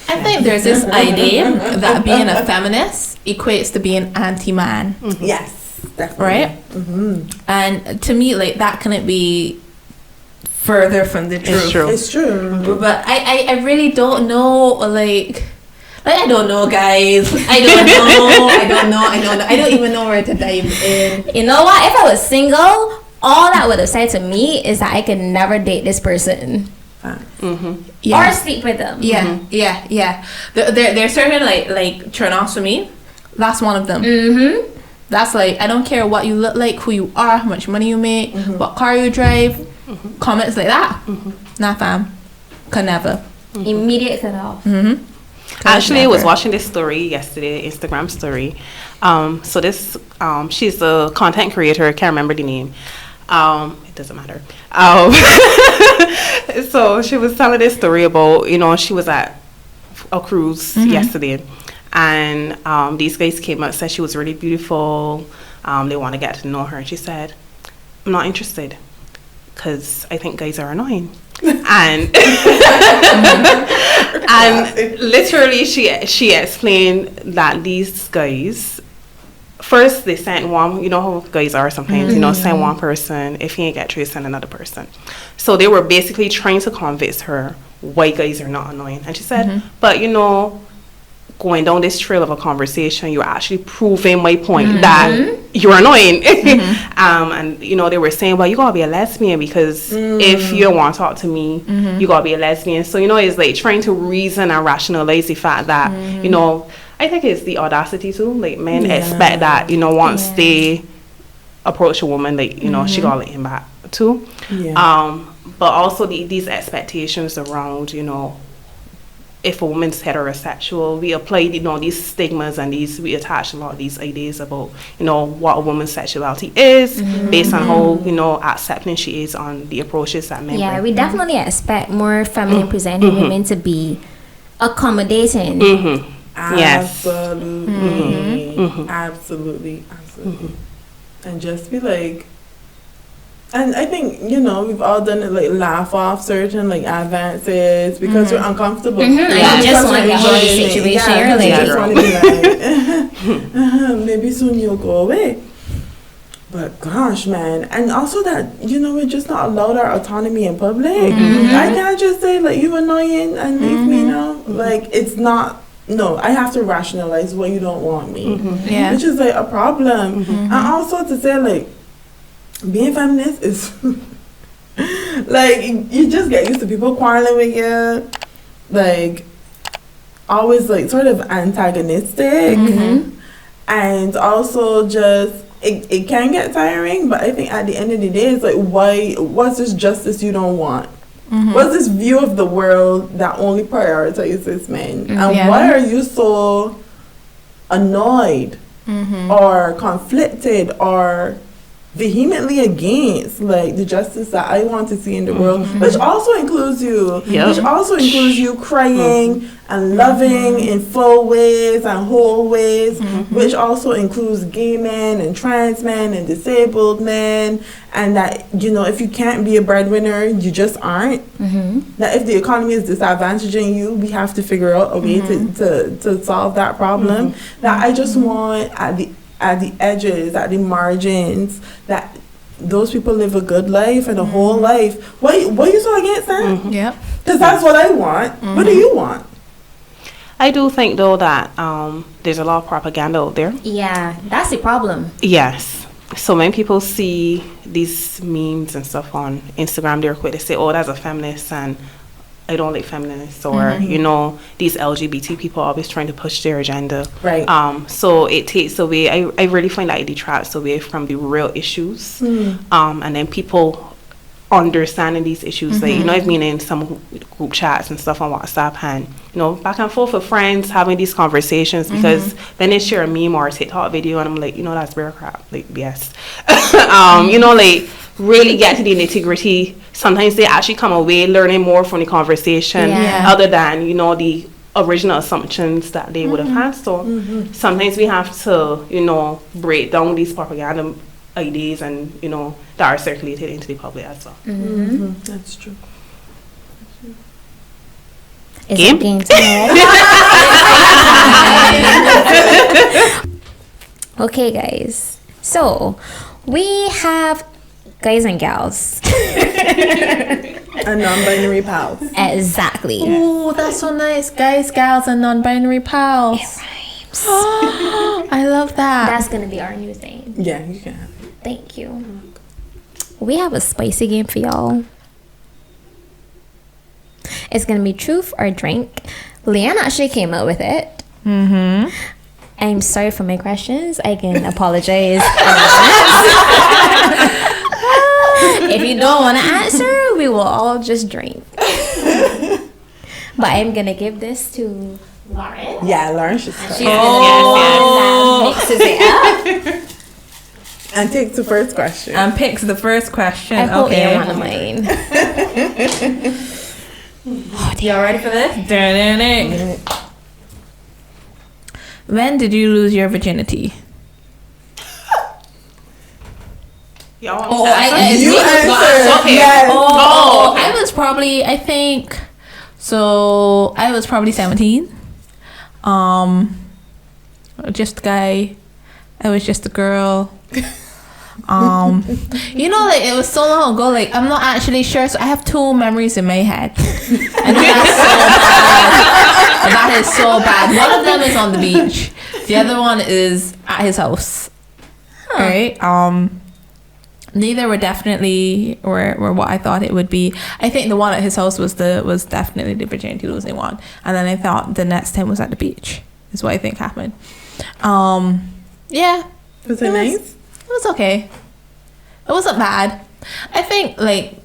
I think there's this idea that being a feminist equates to being anti-man. Yes, definitely. Right? And to me, like, that couldn't be further from the truth. It's true. But I really don't know, like I don't know, guys. I don't know. I don't even know where to dive in. You know what? If I was single, all that would have said to me is that I could never date this person. Or sleep with them. Yeah. There's certain like turn-offs for me. That's one of them. That's like, I don't care what you look like, who you are, how much money you make, what car you drive, comments like that. Nah, fam. Can never. Immediate cut off. Actually, I was watching this story yesterday, Instagram story. So this, she's a content creator. I can't remember the name. It doesn't matter. So she was telling this story about, you know, she was at a cruise yesterday, and these guys came up, said she was really beautiful. They want to get to know her, and she said, "I'm not interested because I think guys are annoying." And and literally she explained that these guys, first they sent one, you know how guys are sometimes, you know, send one person, if he ain't get through, send another person. So they were basically trying to convince her why guys are not annoying. And she said, but you know, going down this trail of a conversation, you're actually proving my point that you're annoying. And you know, they were saying, well, you gotta be a lesbian because if you don't want to talk to me, you gotta be a lesbian. So, you know, it's like trying to reason and rationalize the fact that, you know, I think it's the audacity too. Like, men expect that, you know, once they approach a woman, like, you know, she gotta let him back too. But also these expectations around, you know, if a woman's heterosexual, we apply, you know, these stigmas and we attach a lot of these ideas about, you know, what a woman's sexuality is based on how, you know, accepting she is on the approaches that men bring. We definitely expect more feminine presenting women to be accommodating. Absolutely. And just be like, and I think, you know, we've all done it, like, laugh off certain, like, advances because we're uncomfortable. You just want to get out of the situation early. You just want to be like, maybe soon you'll go away. But gosh, man. And also that, you know, we're just not allowed our autonomy in public. I can't just say, like, you annoying and leave me now. Like, it's not. No, I have to rationalize why you don't want me. Which is, like, a problem. And also to say, like, being feminist is like, you just get used to people quarreling with you, like, always, like, sort of antagonistic, and also just it can get tiring. But I think at the end of the day, it's like, what's this justice you don't want? What's this view of the world that only prioritizes men? And why are you so annoyed or conflicted or vehemently against like the justice that I want to see in the world, which also includes you. Which also includes you crying and loving in full ways and whole ways, which also includes gay men and trans men and disabled men, and that, you know, if you can't be a breadwinner, you just aren't. That if the economy is disadvantaging you, we have to figure out a way to solve that problem. That I just want at the edges, at the margins, that those people live a good life and a whole life. What are you so against that? Yep. Because that's what I want. What do you want? I do think though that there's a lot of propaganda out there. Yeah, that's the problem. Yes. So when people see these memes and stuff on Instagram, they're quick to say, "Oh, that's a feminist," and I don't like feminists, or you know, these LGBT people always trying to push their agenda. Right. So it takes away. I really find that it detracts away from the real issues. And then people understanding these issues, like, you know, I've been in some group chats and stuff on WhatsApp, and you know, back and forth with friends having these conversations, because then they share a meme or a TikTok video and I'm like, you know, that's bear crap, like, yes. You know, like, really get to the nitty-gritty. Sometimes they actually come away learning more from the conversation other than, you know, the original assumptions that they would have had. So sometimes we have to, you know, break down these propaganda ideas and, you know, that are circulated into the public as well. That's true. Is it game time? Okay, guys. So we have guys and gals. A non-binary pals. Exactly. Oh, that's so nice. Guys, gals, and non-binary pals. It rhymes. I love that. That's gonna be our new thing. Yeah, you can have it. Thank you. We have a spicy game for y'all. It's gonna be truth or drink. Leanne actually came up with it. I'm sorry for my questions. I can apologize. If you don't want to answer, we will all just drink. But I'm gonna give this to Lauren. Yeah, Lauren should start. She's gonna mixes it up. And take the first question. And picks the first question. I hope Okay. you're one of mine. Y'all ready for this? When did you lose your virginity? Y'all want Oh, to answer? You answer. Okay. Yes. Oh, I was probably, I think, so I was probably 17. Just a guy. I was just a girl. You know, like, it was so long ago, like, I'm not actually sure, so I have two memories in my head. And that's so bad. That is so bad. One of them is on the beach. The other one is at his house. Right? Neither were definitely were what I thought it would be. I think the one at his house was definitely the virginity losing one, and then I thought the next time was at the beach. Is what I think happened. Yeah. Was it nice? It was okay. It wasn't bad. I think, like,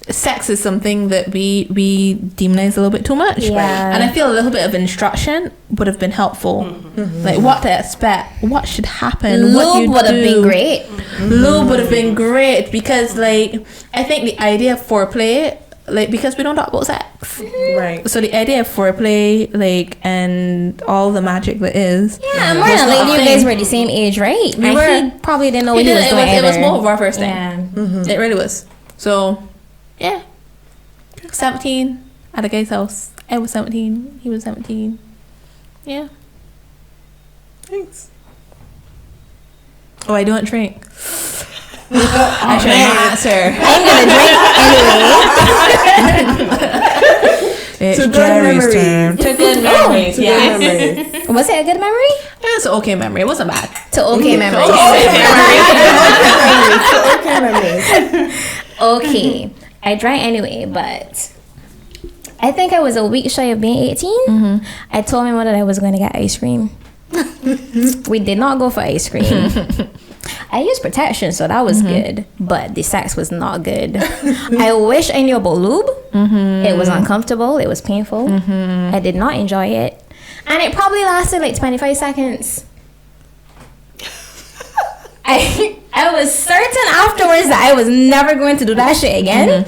sex is something that we demonize a little bit too much. Yeah. And I feel a little bit of instruction would have been helpful. Like, what to expect, what should happen, what you Lube would have been great. Lube would have been great, because, like, I think the idea of foreplay, like, because we don't talk about sex. Right. So the idea of foreplay, like, and all the magic that is. Yeah, more than likely you guys were the same age, right? We And were. he probably didn't know what he was doing It was either. more of our first thing. Yeah. It really was. So, yeah. 17 at a guy's house. I was 17. He was 17. Yeah. Thanks. Oh, I don't drink. I should answer. I'm gonna drink anyway. It's To good Jerry's memories. turn. To good memories. To Yeah. good memories. Was it a good memory? It was an okay memory. It wasn't bad. To okay memories. Okay, memories. Okay. I drank anyway, but I think I was a week shy of being 18. I told my mother that I was going to get ice cream. We did not go for ice cream. I used protection, so that was good, but the sex was not good. I wish I knew about lube. It was uncomfortable. It was painful. I did not enjoy it. And it probably lasted like 25 seconds. I I was certain afterwards that I was never going to do that shit again.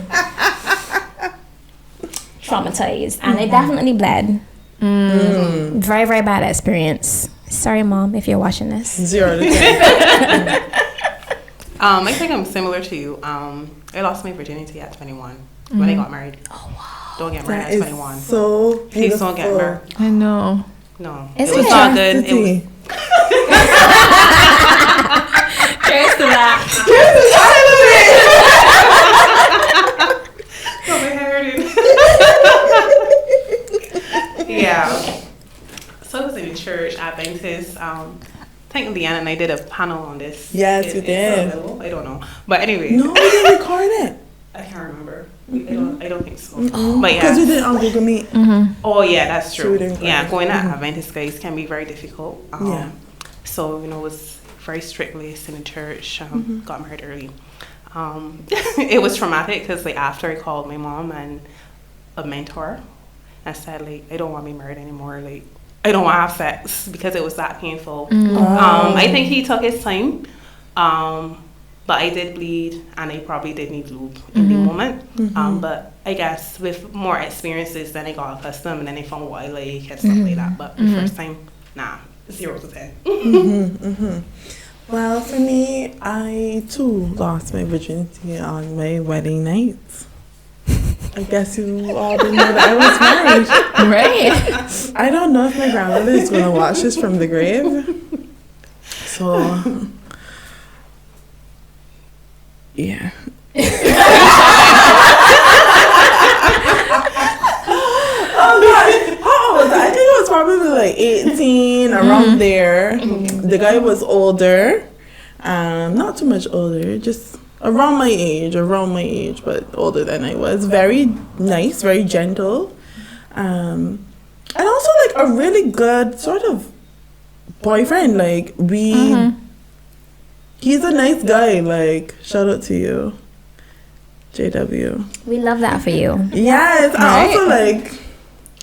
Traumatized, and I definitely bled. Very, very bad experience. Sorry, Mom, if you're watching this. 0 to 10. I think I'm similar to you. I lost my virginity at 21 when I got married. Oh wow! Don't get married That at is 21. so beautiful. Please don't get married. I know. No, Isn't it was it? not good. It was. Cheers to that. Oh, my hair hurting. Yeah. So I was in church Adventist. I think Leanne and I did a panel on this. Yes, Is we it did. available? I don't know, but anyway, No, we didn't record it. I can't remember. I don't think so. Oh, But because we yeah. did it on Google Meet. Oh yeah, that's true. Shooting Yeah, class. going at Adventist guys can be very difficult. Yeah. So it was very strict laced in the church. Got married early. It was traumatic because like after I called my mom and a mentor, I said like I don't want to be married anymore. Like I don't want to have sex because it was that painful. I think he took his time. But I did bleed and I probably did need lube in the moment. But I guess with more experiences, then I got accustomed and then I found what I like and stuff like that. But the first time, nah, 0 to 10. Well, for me, I too lost my virginity on my wedding night. I guess you all didn't know that I was married. Right. I don't know if my grandmother is going to watch this from the grave. So, yeah. Oh gosh, how old was I? I think I was probably like 18, around there. The guy was older, not too much older, just around my age, but older than I was. Very nice, very gentle, and also like a really good sort of boyfriend. Like he's a nice guy. Like shout out to you, JW. We love that for you. Yes, I Right. also like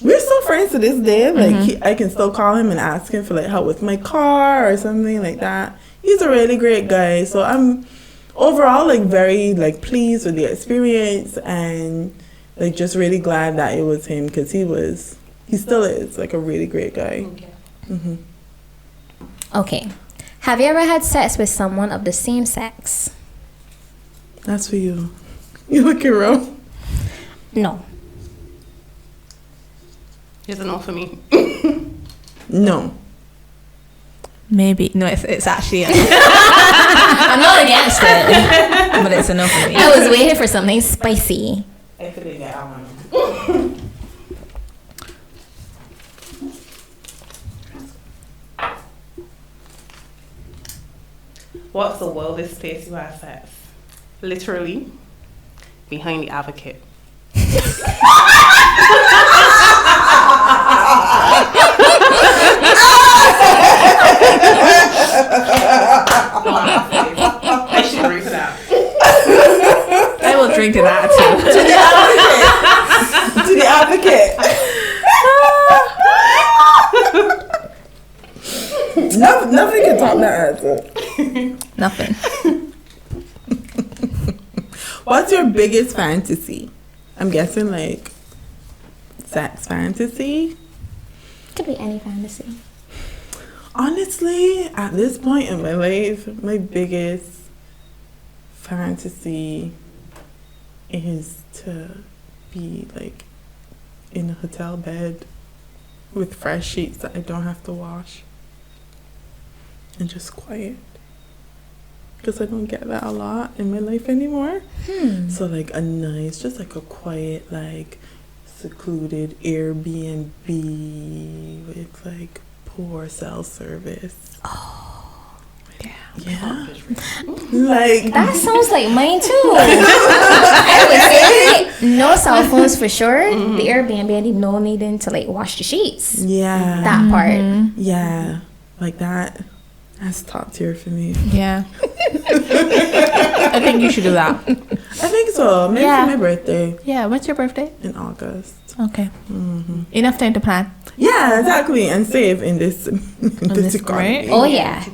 we're still friends to this day. Like I can still call him and ask him for like help with my car or something like that. He's a really great guy. So I'm overall like very like pleased with the experience and like just really glad that it was him because he still is like a really great guy. Okay. Have you ever had sex with someone of the same sex? That's for you. You looking real. No. It's a no for me. No. Maybe. No, it's actually I'm not against it, but it's a no for me. I was waiting for something spicy. I feel like that I want to. What's the wildest place you had sex? Literally, behind the advocate. I should agree to that. I will drink to that too. To the advocate. Nothing can top that answer. Nothing. What's your biggest fantasy? I'm guessing like sex fantasy. Could be any fantasy. Honestly, at this point in my life, my biggest fantasy is to be like in a hotel bed with fresh sheets that I don't have to wash and just quiet. Because I don't get that a lot in my life anymore. So like a nice, just like a quiet, like secluded Airbnb with like poor cell service. Oh, yeah. Yeah. Like That sounds like mine too. I would say no cell phones for sure. The Airbnb, I need no needing to like wash the sheets. yeah. That part. Yeah. Like that. That's top tier for me. Yeah. I think you should do that. I think so. Maybe Yeah. for my birthday Yeah. When's your birthday? in August. Okay. Enough time to plan. Yeah, exactly. And save in this this economy. rate? Oh yeah.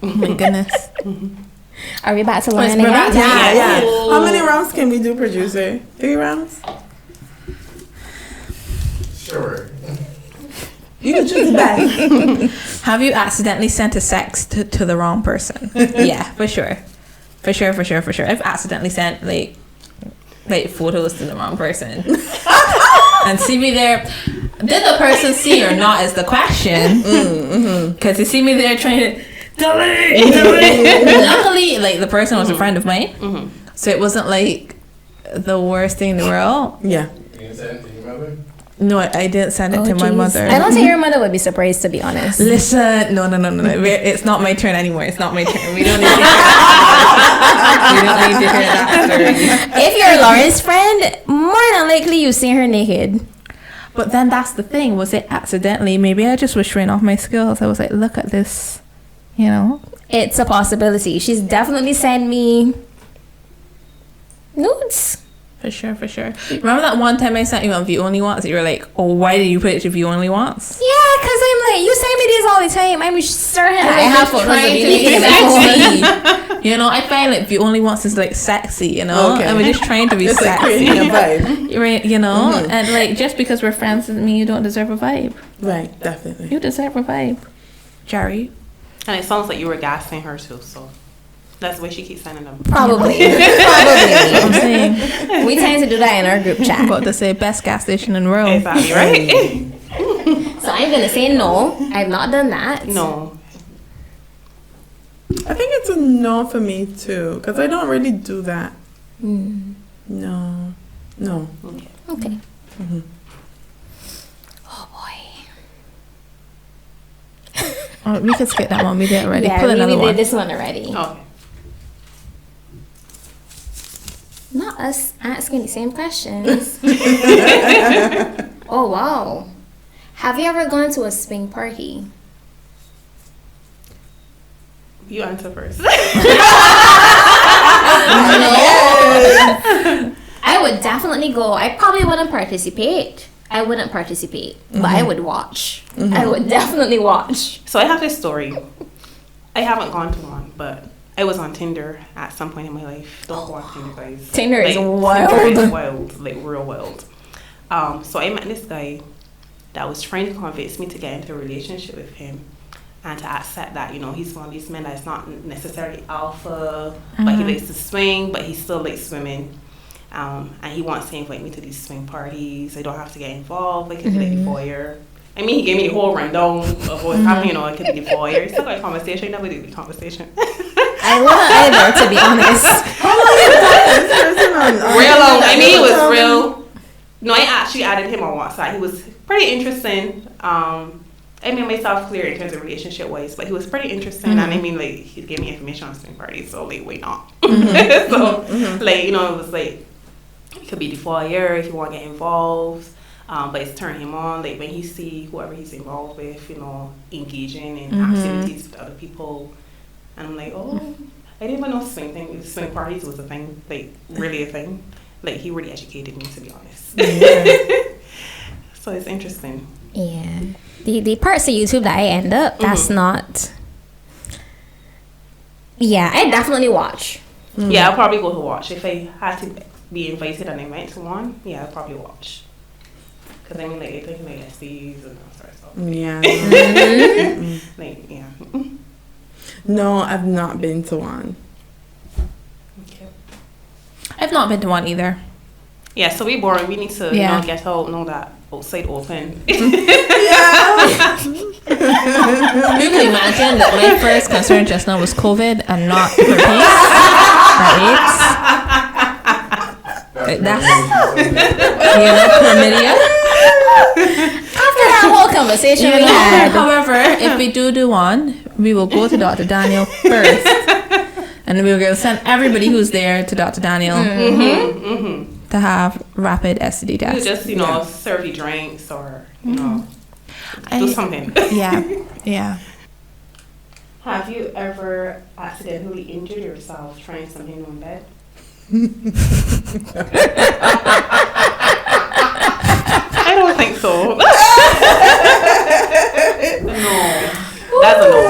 Oh my goodness. Are we back to Lauren we're again? back to me. Yeah. How many rounds can we do, producer? 3 rounds? Sure. You can choose the best. Have you accidentally sent a sext to the wrong person? Yeah, for sure. For sure. I've accidentally sent like photos to the wrong person. And see me there. Did the person see or not is the question. Because you see me there trying to delete. Luckily, like the person was a friend of mine. So it wasn't like the worst thing in the world. Yeah. You can send it to your mother? No, I didn't send it to my Jeez. mother. I don't think your mother would be surprised, to be honest. Listen, no. It's not my turn anymore. It's not my turn. We don't need to hear that story. If you're Lauren's friend, more than likely you've seen her naked. But then that's the thing. Was it accidentally? Maybe I just was showing off my skills. I was like, look at this, you know? It's a possibility. She's definitely sent me nudes. For sure. Remember that one time I sent you on View Only Once? You were like, oh, why did you put it to View Only Once? Yeah, because I'm like, you send me these all the time. I'm certain I I'm have just photos of trying you to be naked in my phone. sexy. You know, I find like View Only Once is like sexy, you know? Okay. And we're just trying to be It's like sexy. creating a vibe. Right, you know? And like, just because we're friends doesn't mean you don't deserve a vibe. Right, definitely. You deserve a vibe. Jerry? And it sounds like you were gassing her too, so that's the way she keeps sending them. Probably. I'm saying, We tend to do that in our group I'm chat. about to say best gas station in the world. Exactly, right? So I'm going to say no. I've not done that. No. I think it's a no for me too, because I don't really do that. No. Okay. Oh, boy. Oh, we could skip that one. We did it already. Yeah, Pull we another did one. this one already. Okay. Not us asking the same questions. Oh, wow. Have you ever gone to a swing party? You answer first. I would definitely go. I probably wouldn't participate. But I would watch. I would definitely watch. So I have this story. I haven't gone to one, but I was on Tinder at some point in my life. Don't go on Tinder, guys. Tinder is Tinder wild. is wild, like real wild. So I met this guy that was trying to convince me to get into a relationship with him and to accept that, you know, he's one of these men that's not necessarily alpha, but he likes to swing, but he still likes swimming. And he wants to invite me to these swing parties. I don't have to get involved. I could be like the foyer. I mean, he gave me the whole rundown of what's happening. You know, I could be the foyer. It's still got a conversation. I never did the conversation. I wouldn't either, to be honest. Real long. I mean, he was real. No, I actually added him on WhatsApp. He was pretty interesting. I made myself clear in terms of relationship wise, but he was pretty interesting. And I mean, like, he gave me information on swing parties, so like, why not? So, like, you know, it was like, it could be the foyer if you want to get involved. But it's turn him on, like when he see whoever he's involved with, you know, engaging in activities with other people. And I'm like, oh, I didn't even know swing parties was a thing, like really a thing. Like he really educated me, to be honest. So it's interesting. Yeah. The parts of YouTube that I end up, that's not... Yeah, I definitely watch. Yeah, I'll probably go to watch. If I had to be invited and I went to one, yeah, I'll probably watch. Because I mean, like, I think like SDs and that sort of stuff. Yeah. Like, yeah. No, I've not been to one. Okay. I've not been to one either. Yeah, so we boring. We need to, you Yeah. know, get out, know that outside open. You can imagine that my first concern just now was COVID and not herpes. That's chlamydia. After that whole conversation we had. However, if we do one, we will go to Dr. Daniel first. And we will send everybody who's there to Dr. Daniel to have rapid STD You tests. just, you know, serve you drinks or, you know, do something. Yeah. Have you ever accidentally injured yourself trying something new in bed? I don't think so. No. That's a no.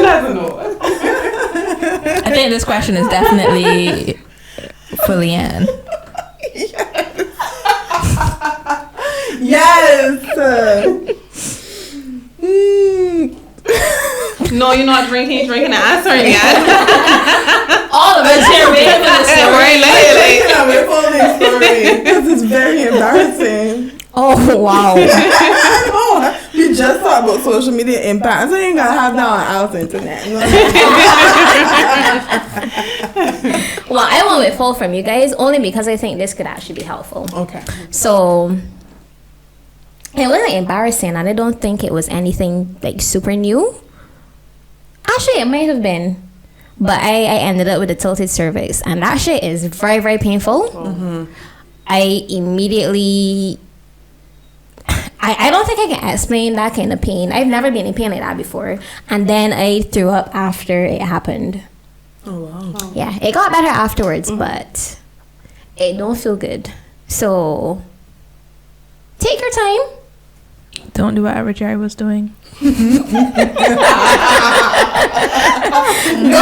That's a no. I think think this question is definitely for Leanne. Yes. No, you're not drinking and answering yet. All of us here waiting for this story. We're following the story because it's very embarrassing. Oh wow. I know. We just talked about social media impact, so you ain't gotta have that on our internet. Well, I went with full from you guys only because I think this could actually be helpful. Okay. So it wasn't embarrassing, and I don't think it was anything like super new. Actually, it might have been, but I ended up with a tilted cervix, and that shit is very, very painful. Mm-hmm. I immediately, I don't think I can explain that kind of pain. I've never been in pain like that before, and then I threw up after it happened. Oh wow. Yeah, it got better afterwards, but it don't feel good. So take your time. Don't do whatever Jerry was doing. Go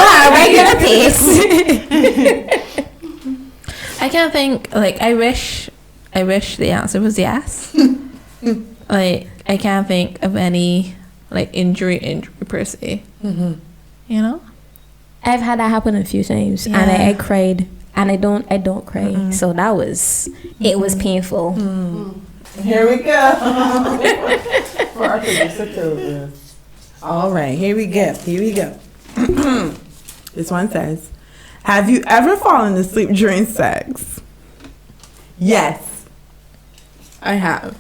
at a regular pace. I can't think. Like, I wish the answer was yes. Like, I can't think of any like injury per se. Mm-hmm. You know. I've had that happen a few times, and I cried, and I don't cry. So that was it was painful. Here we go. For our producer too. All right, here we go. This one says, have you ever fallen asleep during sex? Yes, I have.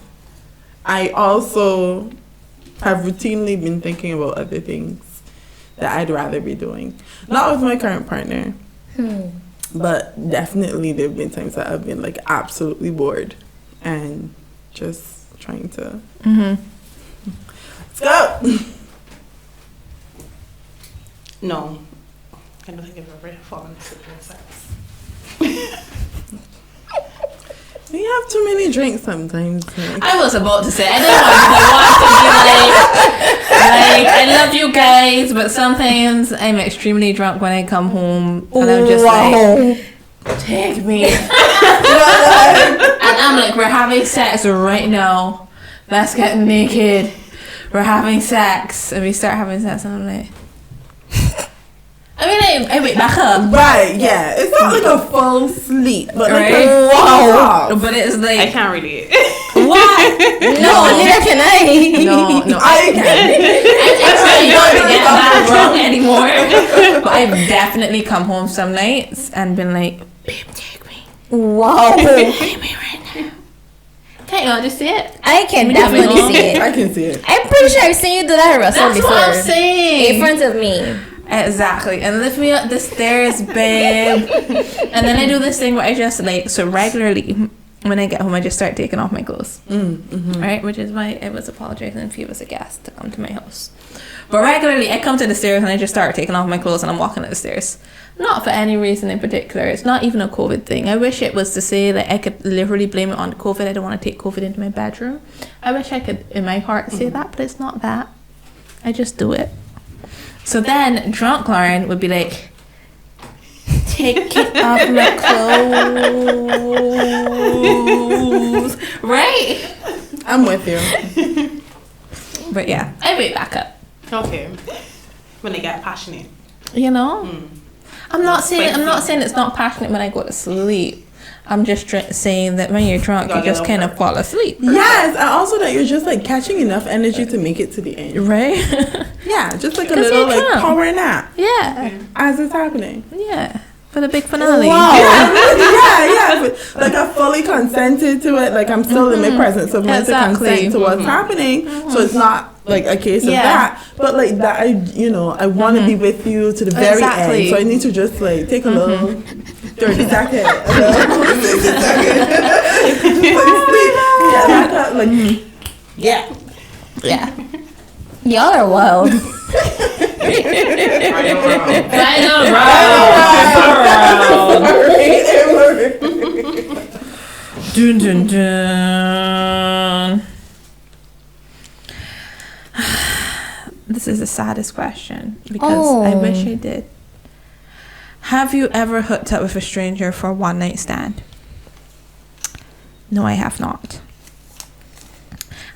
I also have routinely been thinking about other things that I'd rather be doing. Not with my current partner, but definitely there have been times that I've been like absolutely bored and just trying to. Let's go. No, I don't think I've ever fallen asleep during sex. We have too many drinks sometimes. Like. I was about to say, I didn't want to be like, I love you guys, but sometimes I'm extremely drunk when I come home, and I'm just like, take me. And I'm like, we're having sex right now. Let's get naked. We're having sex, and we start having sex, and I'm like, I mean, I wake back up. Right, yeah. It's not like a full sleep, but like Right? a wow. But it's I like, can't relate. what? No, neither can I. No, I can. I try not to get that wrong anymore. But I've definitely come home some nights and been like, babe, take me. Wow. Take me right now. Can't y'all just see it? I can Me definitely too. see it. I can see it. I'm pretty sure I've seen you do that at Russell That's before. what I'm saying. In front of me. Exactly. And lift me up the stairs, babe. And then I do this thing where I just like, so regularly when I get home, I just start taking off my clothes. Right? Which is why I was apologizing if he was a guest to come to my house. But regularly I come to the stairs and I just start taking off my clothes and I'm walking up the stairs. Not for any reason in particular. It's not even a COVID thing. I wish it was to say that I could literally blame it on COVID. I don't want to take COVID into my bedroom. I wish I could in my heart say that, but it's not that. I just do it. So then drunk Lauren would be like, take it off my clothes. Right? I'm with you. But yeah, I wake back up. Okay. When they get passionate. You know? I'm not saying it's not passionate when I go to sleep. I'm just saying that when you're drunk, you just kind of fall asleep. Yes, and also that you're just like catching enough energy to make it to the end. Right? Yeah, just like a 'Cause little you like can. power nap Yeah. as it's happening. Yeah. For the big finale. Yeah. But, like I fully consented to it. Like I'm still in my presence of mind to consent to what's happening. So it's not like a case of that. But like that, I want to be with you to the very end. So I need to just like take a little 30 seconds. 60 seconds. Yeah. Y'all are wild. Dun, dun, dun. This is the saddest question because I wish I did. Have you ever hooked up with a stranger for a one night stand? No, I have not.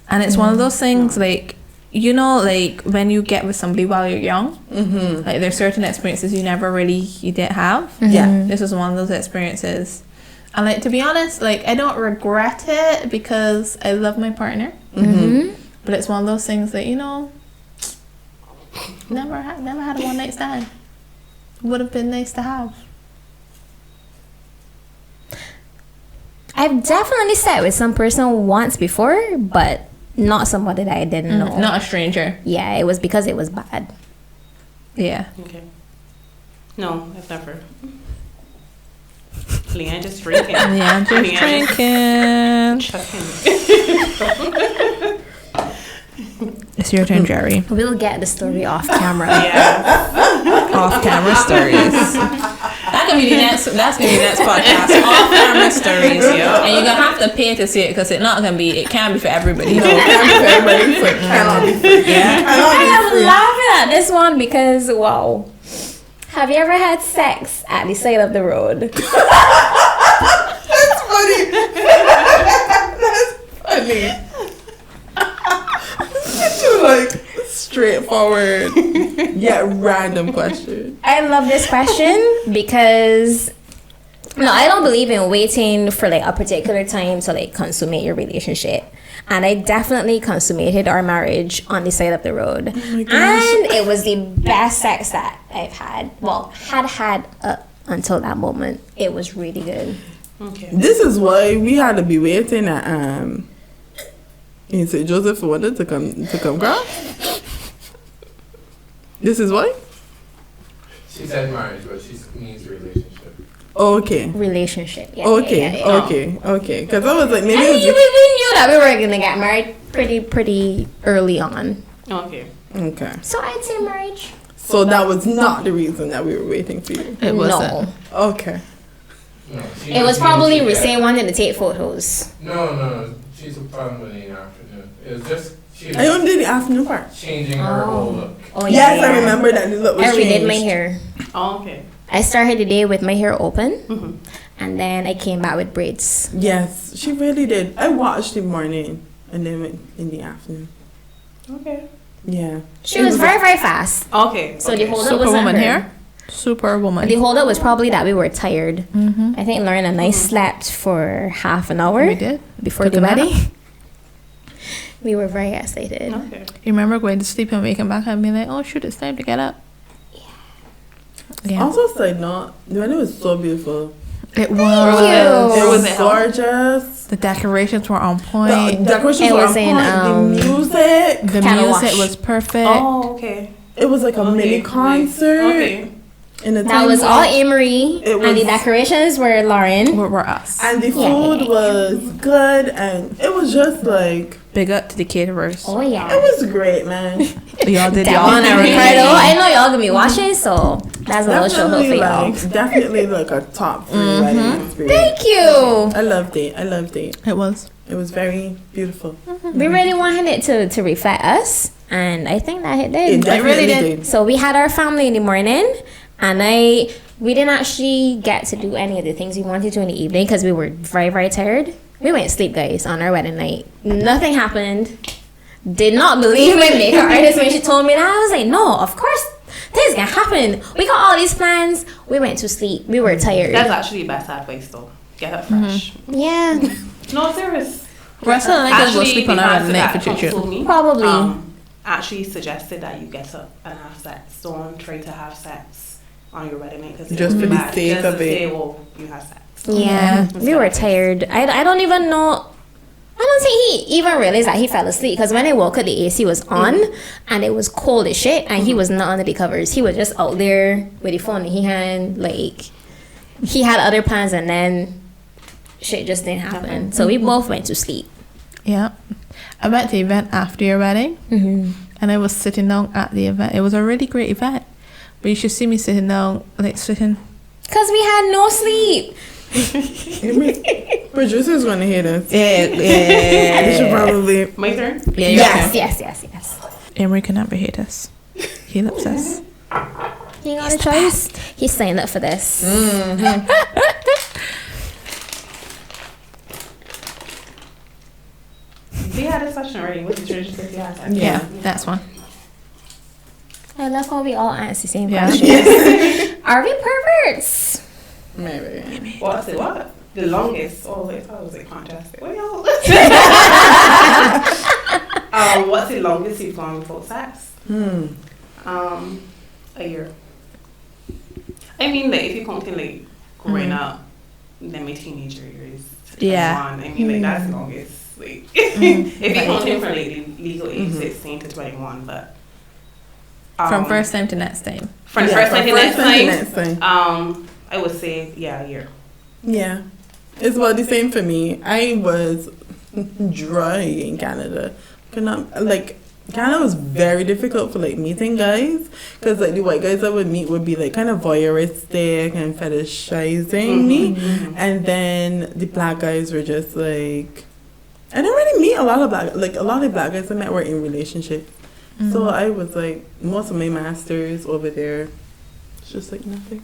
And it's one of those things like, you know, like when you get with somebody while you're young, like there's certain experiences you didn't have. Yeah. This was one of those experiences. And like, to be honest, like I don't regret it because I love my partner. But it's one of those things that, you know, never had a one night stand. Would have been nice to have. I've definitely sat with some person once before, but not somebody that I didn't know. Not a stranger. Yeah, it was because it was bad. Yeah. Okay. No, I've never. Leanne just drinking. Yeah, just drinking. Chucking. It's your turn, Jerry. We'll get the story off camera. Yeah. Off camera stories. That's gonna be the next podcast. Off camera stories. Yeah. And you're gonna have to pay to see it because it can be for everybody. No, it can be for everybody. Cannot be free. Yeah. I am laughing at this one because, wow. Have you ever had sex at the side of the road? That's funny. That's funny. Such a like straightforward yet random question. I love this question because no, I don't believe in waiting for like a particular time to like consummate your relationship. And I definitely consummated our marriage on the side of the road. Oh my gosh. And it was the best sex that I've had. Well, had until that moment. It was really good. Okay. This is why we had to be waiting at you say Joseph wanted to come grab. This is why? She said marriage, but she means relationship. Okay. Relationship. Yeah, Okay. yeah. Okay. Because I was like, maybe I it mean, was we knew that we were gonna get married pretty early on. Okay. okay. So I'd say marriage. So that was not the reason that we were waiting for you. It wasn't. No. Okay. No, she It was just probably means she Rusay wanting to take photos. No. She's a problem in the afternoon. It was just she I only did the afternoon part. changing her whole look. Oh Yes, I remember that the look was I changed. redid my hair. Oh, okay. I started the day with my hair open, and then I came back with braids. Yes, she really did. I watched in the morning and then went in the afternoon. Okay. Yeah. She was very, very fast. Okay. So the okay. hold up was Superwoman her. here. Superwoman. The hold up was probably that we were tired. I think Lauren and I slept for half an hour We did. before Took the a nap. wedding. We were very excited. Okay. You remember going to sleep and waking back and being like, oh shoot, it's time to get up. Yeah. Also, side note, the wedding was so beautiful. It was. you. It was it gorgeous. The decorations were on The point. decorations It were was on in, point. The music. The Cattle music wash. was perfect. Oh, okay. It was like a mini concert. Okay. In the That was all Amory, It and the was- decorations were Lauren. Were us. And the food was good, and it was just like, Big up to the caterers. Oh yeah. it was great, man. Y'all did Devon and y'all. Ricardo. I know y'all gonna be watching, so that's a little show out for y'all. Definitely like a top 3 wedding experience. Thank you. I loved it. It was. It was very beautiful. We really wanted it to reflect us, and I think that it did. It definitely did. So we had our family in the morning, and we didn't actually get to do any of the things we wanted to in the evening because we were very, very tired. We went to sleep, guys, on our wedding night. Nothing happened. Did not believe my makeup artist when she told me that. I was like, no, of course this is gonna happen. We got all these plans. We went to sleep. We were tired. That's actually the best advice, though. Get up fresh. Yeah, No, serious. Rest of the night go sleep on our the night for person that choo told me, probably. actually suggested that you get up and have sex. Don't try to have sex on your wedding night because Just for the sake just of to say, it. well, you have sex. Yeah, we were tired. I don't even know. I don't think he even realized that he fell asleep because when I woke up, the AC was on and it was cold as shit, and he was not under the covers. He was just out there with the phone in his hand, like he had other plans, and then shit just didn't happen. So we both went to sleep. Yeah. I went to the event after your wedding, and I was sitting down at the event. It was a really great event, but you should see me sitting down, like sitting. Cause we had no sleep. Producer's gonna hear this. Yeah. They should probably. My turn? Yeah. Yes. Emery can never hate us. He loves us. Yeah, He got a choice. He signed up for this. We had a session already with the church that you had. Yeah, that's one. I love how we all answer the same Yeah. questions. Are we perverts? Maybe. What's it? What? The longest? Oh, I thought it was like fantastic. What y'all? What's the longest you've gone without sex? A year. I mean, like, if you're counting, like, growing up, then my teenager years. Yeah. 21, I mean, like, that's the longest. Like, if you're counting from, like, the legal age, 16 to 21, but. From first time to next time. From the first time to next time. I would say, yeah, a year. Yeah. It's about the same for me. I was dry in Canada. Canada was very difficult for, like, meeting guys. Because, like, the white guys I would meet would be, like, kind of voyeuristic and fetishizing me. And then the black guys were just, like... I didn't really meet a lot of black guys I met were in relationships. So I was, like, most of my masters over there, it's just, like, nothing.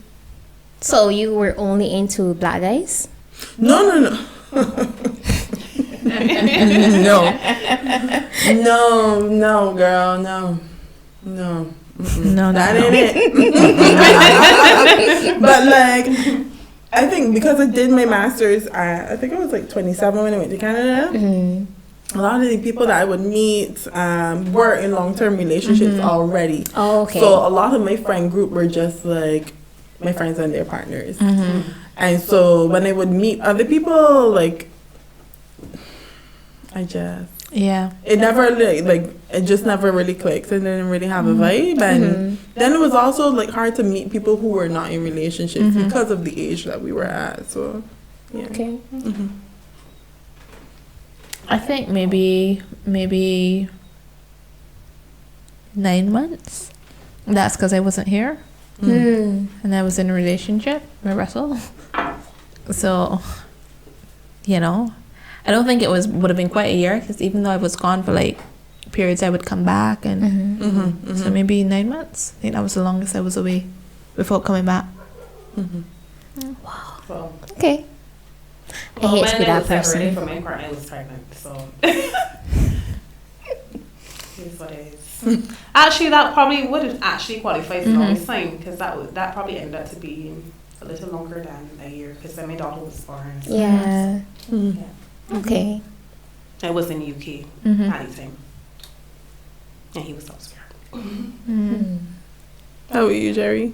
So you were only into black guys? No. No, girl, no. No, That ain't it. But, like, I think because I did my master's, I think I was, like, 27 when I went to Canada. A lot of the people that I would meet were in long-term relationships already. Oh, okay. So a lot of my friend group were just, like, my friends and their partners. And so when I would meet other people, like, it never, like, it just never really clicked. I didn't really have a vibe. And then it was also, like, hard to meet people who were not in relationships because of the age that we were at. So, yeah. Okay. I think maybe 9 months. That's because I wasn't here. And I was in a relationship with Russell. So, you know, I don't think it would have been quite a year, because even though I was gone for, like, periods, I would come back, and so maybe 9 months. I think that was the longest I was away before coming back. Wow. Well, Okay. I hate to be that When I person. from my partner, I was pregnant, so. Here's what it is. Actually, that probably wouldn't actually qualify as the longest time, because that probably ended up to be a little longer than a year, because then my daughter was born. So Yeah. Okay. I was in the UK at the time, and he was upstairs. How about you, Jerry?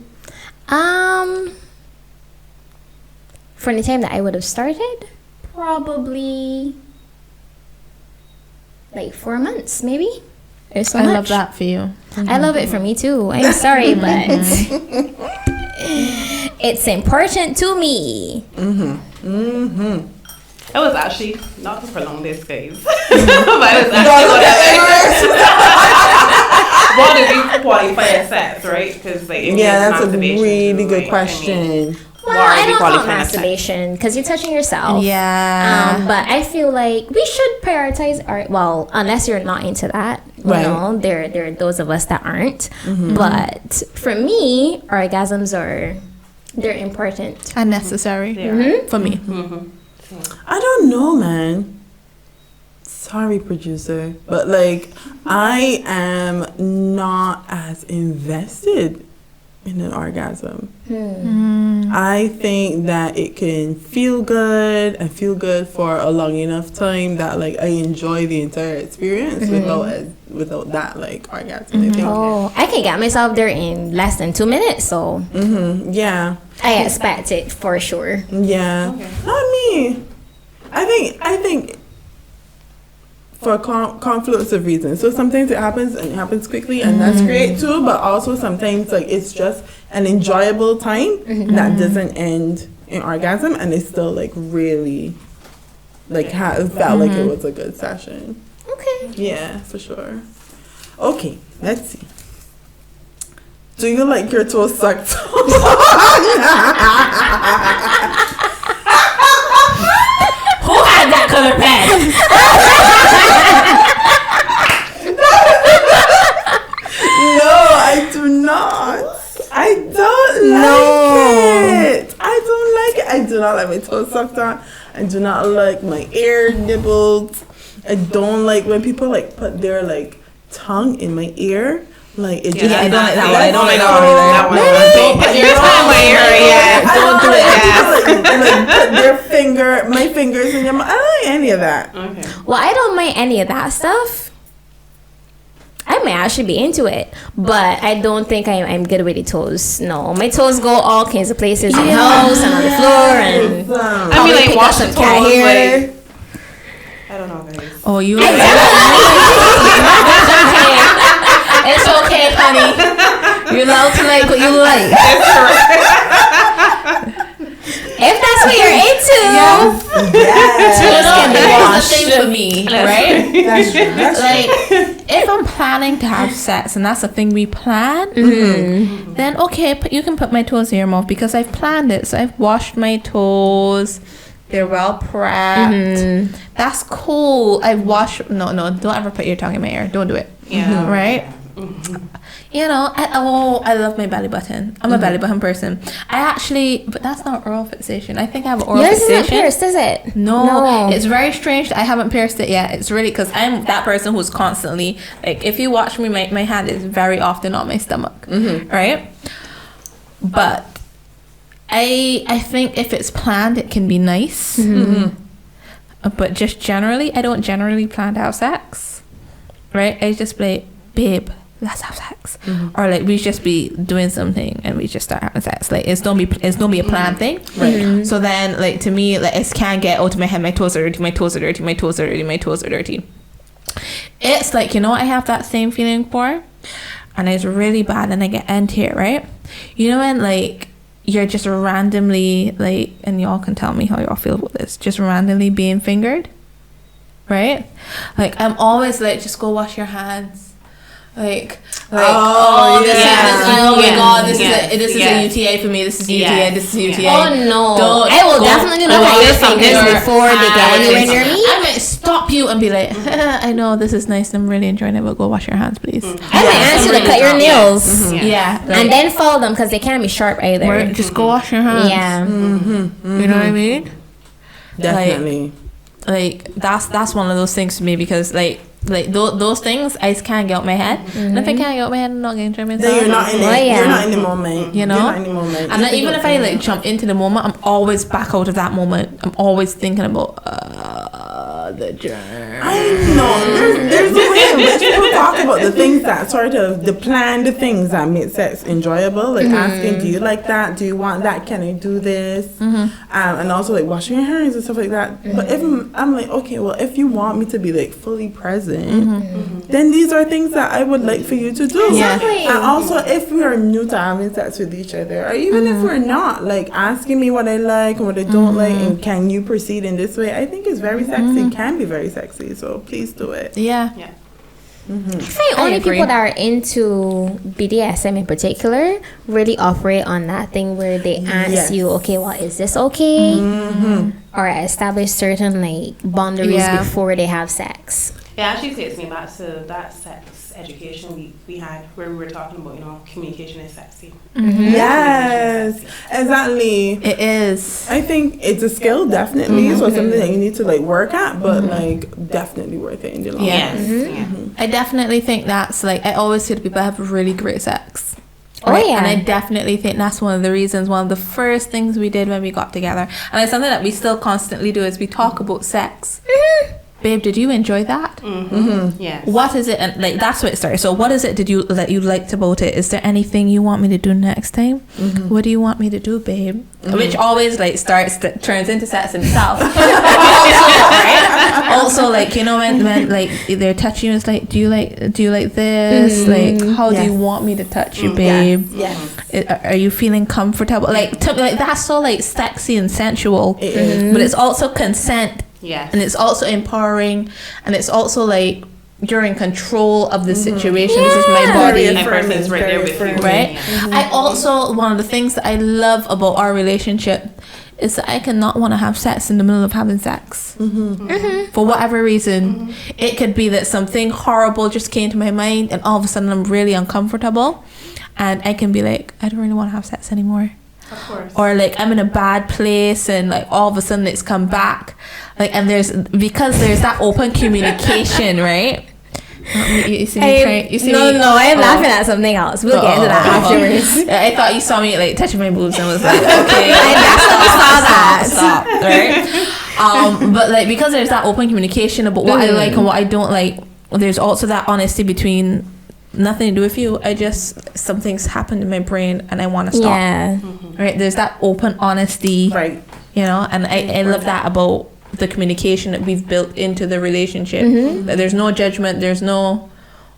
From the time that I would have started, probably like 4 months, maybe. Or so I much. love that for you. I love it for me too. I'm sorry, but it's important to me. I was actually not to prolong this, guys, but I was actually what do we qualify as sex, right? Because like, That's a really good question. Well, I don't count masturbation because you're touching yourself. Yeah. But I feel like we should prioritize unless you're not into that. You know, there are those of us that aren't. But for me, orgasms they're important. And necessary for me. I don't know, man. Sorry, producer. But, like, I am not as invested in an orgasm. I think that it can feel good and feel good for a long enough time that, like, I enjoy the entire experience without that, like, orgasm. I think. I can get myself there in less than 2 minutes, so Yeah. I expect it for sure. Yeah. Not me. I think for a confluence of reasons. So sometimes it happens and it happens quickly, and that's great too. But also sometimes, like, it's just an enjoyable time that doesn't end in orgasm, and it's still, like, really, like, felt like it was a good session. Okay. Yeah, for sure. Okay, let's see. Do you like your toes sucked? Who had that color pen? No, I do not. I don't. it. I don't like it. I do not like my toes sucked on. I do not like my ear nibbled. I don't like when people like put their like tongue in my ear. Like it just. I don't like that one. I don't like that one. Don't put your tongue in my ear. Yeah. Don't do it. Like put their my fingers in your mouth. I don't like any of that. Okay. Well, I don't mind any of that stuff. I may actually be into it, but I don't think I'm good with the toes. No, my toes go all kinds of places in the house and on the floor, and I mean, like wash some some cat toes, hair. like, I don't know, guys. Oh, you. It's okay, honey. You're allowed to like what you like. If that's what you're into, You know, can be here's the washed. thing for me, right? That's true. That's Like, if I'm planning to have sex and that's a thing we plan, then okay, you can put my toes in your mouth because I've planned it. So I've washed my toes. They're well prepped. That's cool. I've washed. No, don't ever put your tongue in my ear. Don't do it. Yeah. Right? You know, I love my belly button. I'm a belly button person. But that's not oral fixation. I think I have oral yours fixation. isn't pierced, is it? No, it's very strange. I haven't pierced it yet. It's really because I'm that person who's constantly like. If you watch me, my hand is very often on my stomach, right? But I think if it's planned, it can be nice. But just generally, I don't generally plan to have sex, right? I just be like, babe, let's have sex, or like we just be doing something and we just start having sex. Like it's don't be a planned thing, right? So then, like to me, like it can't get out of my head. My toes are dirty. My toes are dirty. My toes are dirty. My toes are dirty. It's like, you know, I have that same feeling for, and it's really bad, and I get into it, right? You know when like you're just randomly like, and y'all can tell me how y'all feel about this, just randomly being fingered, right? Like I'm always like, just go wash your hands. Like oh my god, this is a UTI for me. This is UTI. This is UTI. Oh no! I will definitely look at your fingers before they get anywhere near me. I might stop you and be like, I know this is nice and I'm really enjoying it, but go wash your hands, please. I might ask you to cut your nails. Yeah, and then follow them because they can't be sharp either. Just go wash your hands. Yeah. You know what I mean? definitely. Like that's one of those things for me because like those things I just can't get out my head. And if I can't get out my head, I'm not getting to myself. Then you're not in it. You're not in the moment. You know? You're not in the moment. And then even if I like jump into the moment, I'm always back out of that moment. I'm always thinking about the journey. I know. There's a way in which people talk about the things that sort of the planned things that make sex enjoyable. Like asking, do you like that? Do you want that? Can I do this? And also like washing your hands and stuff like that. But if I'm like, okay, well, if you want me to be like fully present, then these are things that I would like for you to do. Exactly. And also, if we are new to having sex with each other, or even if we're not, like asking me what I like and what I don't like, and can you proceed in this way, I think it's very sexy. It can be very sexy. So please do it. Yeah. I find only agree. people that are into BDSM in particular really operate on that thing where they ask you, okay, well, is this okay? Or establish certain like boundaries before they have sex. It actually takes me back to that sex education week we had where we were talking about, you know, communication is sexy. Yes, exactly. It is. I think it's a skill, definitely. So it's something that you need to like work at, but like definitely worth it in the long run. I definitely think that's like, I always say to people, I have really great sex. Oh, yeah. And I definitely think that's one of the reasons, one of the first things we did when we got together, and it's something that we still constantly do, is we talk about sex. Babe, did you enjoy that? Yes. What is it? And like that's what it started. So what is it that you liked about it? Is there anything you want me to do next time? What do you want me to do, babe? Which always like turns into sex in itself. Also, like, you know, when like they're touching you, it's like, do you like this? Like, how do you want me to touch you, babe? Are you feeling comfortable? Like that's so like sexy and sensual. But it's also consent. Yes. And it's also empowering, and it's also like you're in control of the situation. This is my body. And that person's right there with you. Right? I also, one of the things that I love about our relationship is that I cannot want to have sex in the middle of having sex. For whatever reason. It could be that something horrible just came to my mind and all of a sudden I'm really uncomfortable. and I can be like, I don't really want to have sex anymore. Of course. Or like I'm in a bad place and like all of a sudden it's come back, like, and because there's that open communication, right? You see me trying, you see no, me? I'm laughing at something else. We'll get into that afterwards. I thought you saw me like touching my boobs and was like, okay, I definitely saw that. stop, right? But like, because there's that open communication about what I like and what I don't like, there's also that honesty between nothing to do with you. Something's happened in my brain and I want to stop. Yeah. Right? There's that open honesty. Right. You know, and I love that about the communication that we've built into the relationship. That there's no judgment. There's no,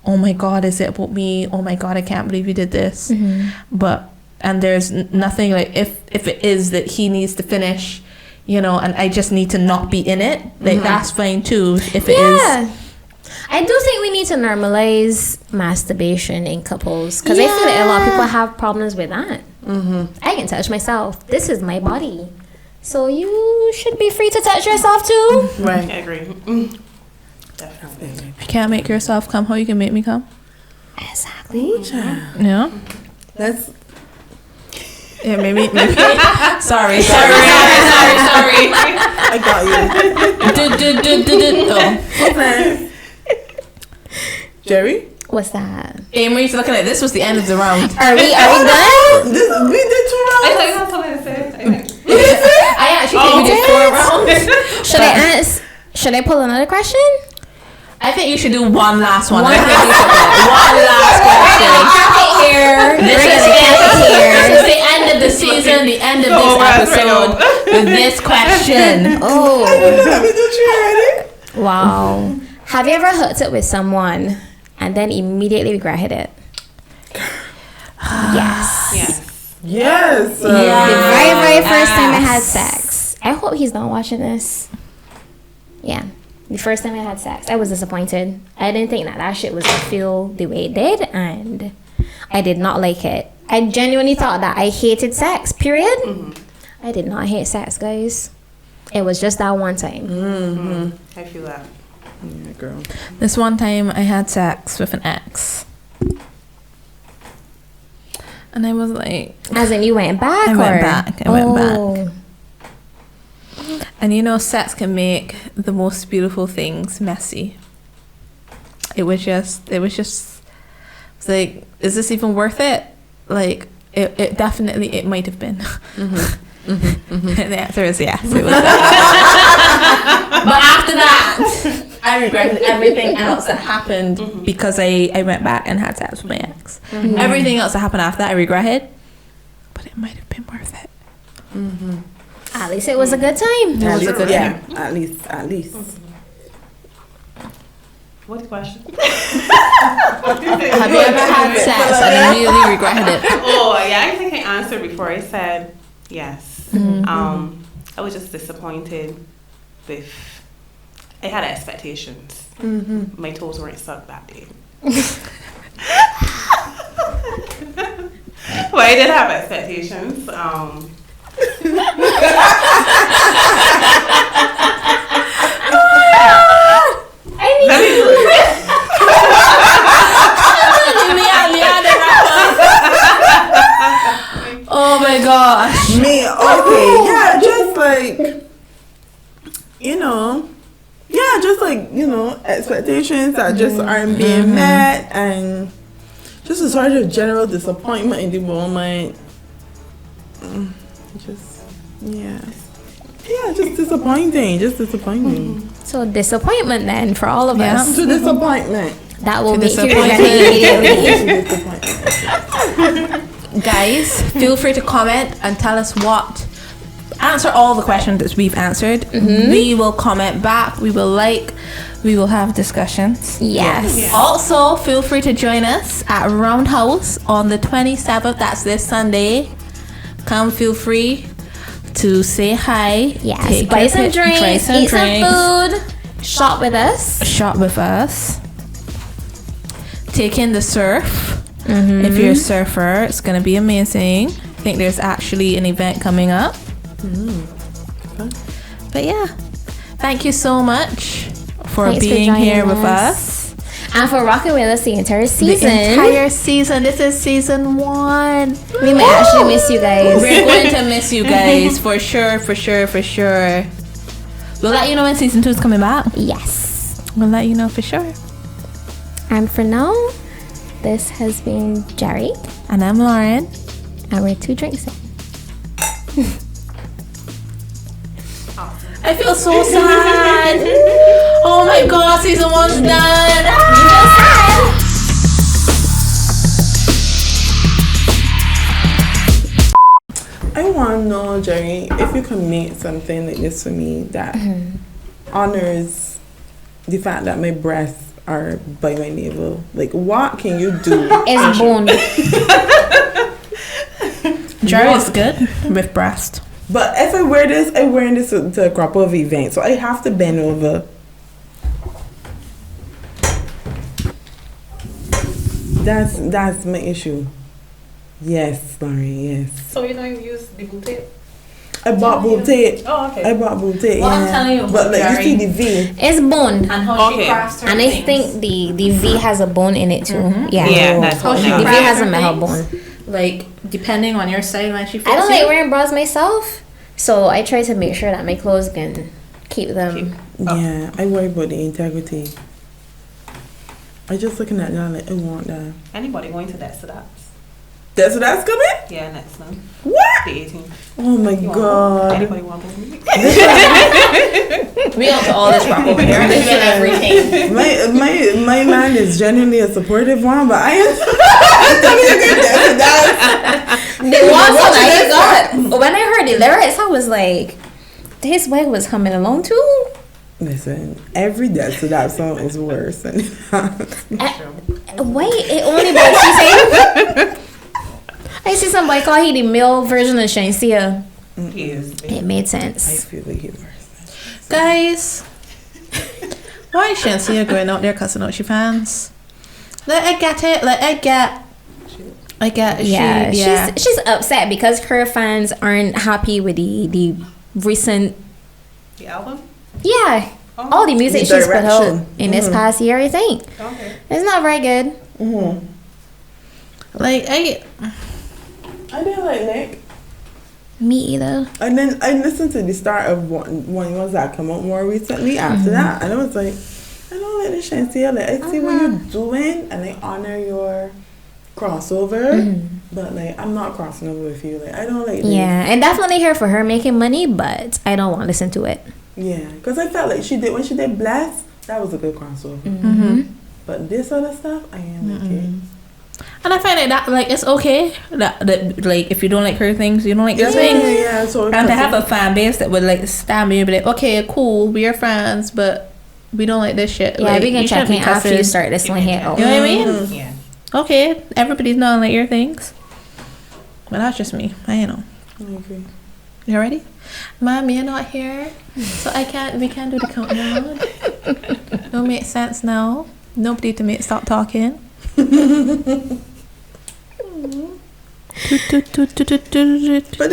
oh my God, is it about me? Oh my God, I can't believe you did this. And there's nothing like, if it is that he needs to finish, you know, and I just need to not be in it, like that's fine too. If it is. I do think we need to normalize masturbation in couples, because I feel like a lot of people have problems with that. I can touch myself. This is my body. So you should be free to touch yourself too. Right. I agree. Definitely. You can't make yourself come, how you can make me come? Exactly. Yeah. That's Yeah, maybe. Sorry. I got you. Oh. Jerry? What's that? Amy's looking at this was the end of the round. Are we done? We did 2 rounds. I thought you had something to say. I actually think we did 4 rounds. Should I pull another question? I think you should do one last one. One I think you should do one last question. This is the end of the season, the end of this episode with this question. Oh. Have you done 3 already? Wow. Have you ever hooked up with someone and then immediately regretted it? Yes. Yes. Yes. The very first time I had sex. I hope he's not watching this. Yeah. The first time I had sex, I was disappointed. I didn't think that shit was gonna feel the way it did, and I did not like it. I genuinely thought that I hated sex, period. I did not hate sex, guys. It was just that one time. I feel that. Yeah, girl. This one time I had sex with an ex. And I was like... As in you went back? I went back. I went back. Oh. And you know, sex can make the most beautiful things messy. It was like, is this even worth it? Like, it definitely, it might have been. The answer is yes. It was. But after that, I regretted everything else that happened because I went back and had sex with my ex. Everything else that happened after that, I regretted. But it might have been worth it. At least it was a good time. It was a good time. At least. What's the question? Have you ever had sex and really regretted it? Oh, yeah, I think I answered before. I said yes. I was just disappointed with... I had expectations. My toes weren't sucked that day. Well, I did have expectations. Oh my gosh. Me, okay, yeah, just like, expectations that just aren't being met, and just a sort of general disappointment in the moment. Just disappointing. So disappointment then for all of us. To disappointment. That will To make you disappointment. regret it immediately. Guys, feel free to comment and tell us answer all the questions that we've answered. We will comment back, we will have discussions. Yes. Also, feel free to join us at Roundhouse on the 27th. That's this Sunday. Come, feel free to say hi. Yes. Buy some drinks, eat some food, shop with us. Take in the surf. If you're a surfer, it's going to be amazing. I think there's actually an event coming up. But yeah, thank you so much for being here with us. And for rocking with us the entire season. The entire season. This is season 1. We might actually miss you guys. We're going to miss you guys for sure, for sure, for sure. We'll let you know when season 2 is coming back. Yes. We'll let you know for sure. And for now, this has been Jerri. And I'm Lauren. And we're 2 drinks in. I feel so sad. Oh my god, season 1's done. I want to know, Jerri, if you can make something like this for me that honors the fact that my breasts are by my navel. Like, what can you do? It's bone. Jerri is good with breast. But if I wear this, I'm wearing this to a crop of event, so I have to bend over. That's my issue. Yes, Lauren, yes. So you don't even use the boot tape? I bought boob tape. Oh, okay. I bought boob tape, What I'm yeah. telling you But about like, you Jerri- see the V. It's bone. And how Okay. she crafts her And I things. think the V has a bone in it too. Yeah. Yeah, that's How what she The V now. crafts has a her metal things. bone. Like, depending on your style when she fits I don't you. like wearing bras myself, so I try to make sure that my clothes can keep them. Yeah, I worry about the integrity. I just looking at that like, I want that. Anybody going to that? So That's coming? yeah, next month. What? The 18th. Oh my You want to go? god. Anybody want to go? We on to all this crap over here. We're doing everything. My man is genuinely a supportive one, but I am The one song I got, when I heard the lyrics, I was like, his wife was coming along too. Listen, every death to that song is worse than Wait, it only about she saying. I see somebody call he the male version of Shansia. Yes. It made I sense. feel like it worse. Guys, why is Shansia going out there cussing out she fans? Like, I get it. Like, I get. Yeah, Yeah. she's upset because her fans aren't happy with the recent The album? yeah all the music The she's put out direction. in this past year. I think Okay. it's not very good. Like, I didn't like Nick. Me either. And then I listened to the start of one ones that come out more recently after that, and I was like, I don't like this Shantia. Like, I see what you're doing, and I honor your crossover, but like, I'm not crossing over with you. Like, I don't like this. Yeah, and definitely here for her making money, but I don't want to listen to it. Yeah, because I felt like when she did Blast, that was a good crossover. But this other stuff, I ain't like it. and I find that like it's okay that like if you don't like her things, you don't like her things. Yeah. So And to have a fan base that would like stand me and be like, okay, cool, we're friends, but we don't like this shit. Yeah, like, we can you check shouldn't in be after you cussing. start this one here. You know what I mean? Yeah. Okay, everybody's not like your things, but that's just me. I know. I agree. You ready? Mom, you're not here, so we can't do the countdown. Don't make sense now. Nobody to make stop talking. But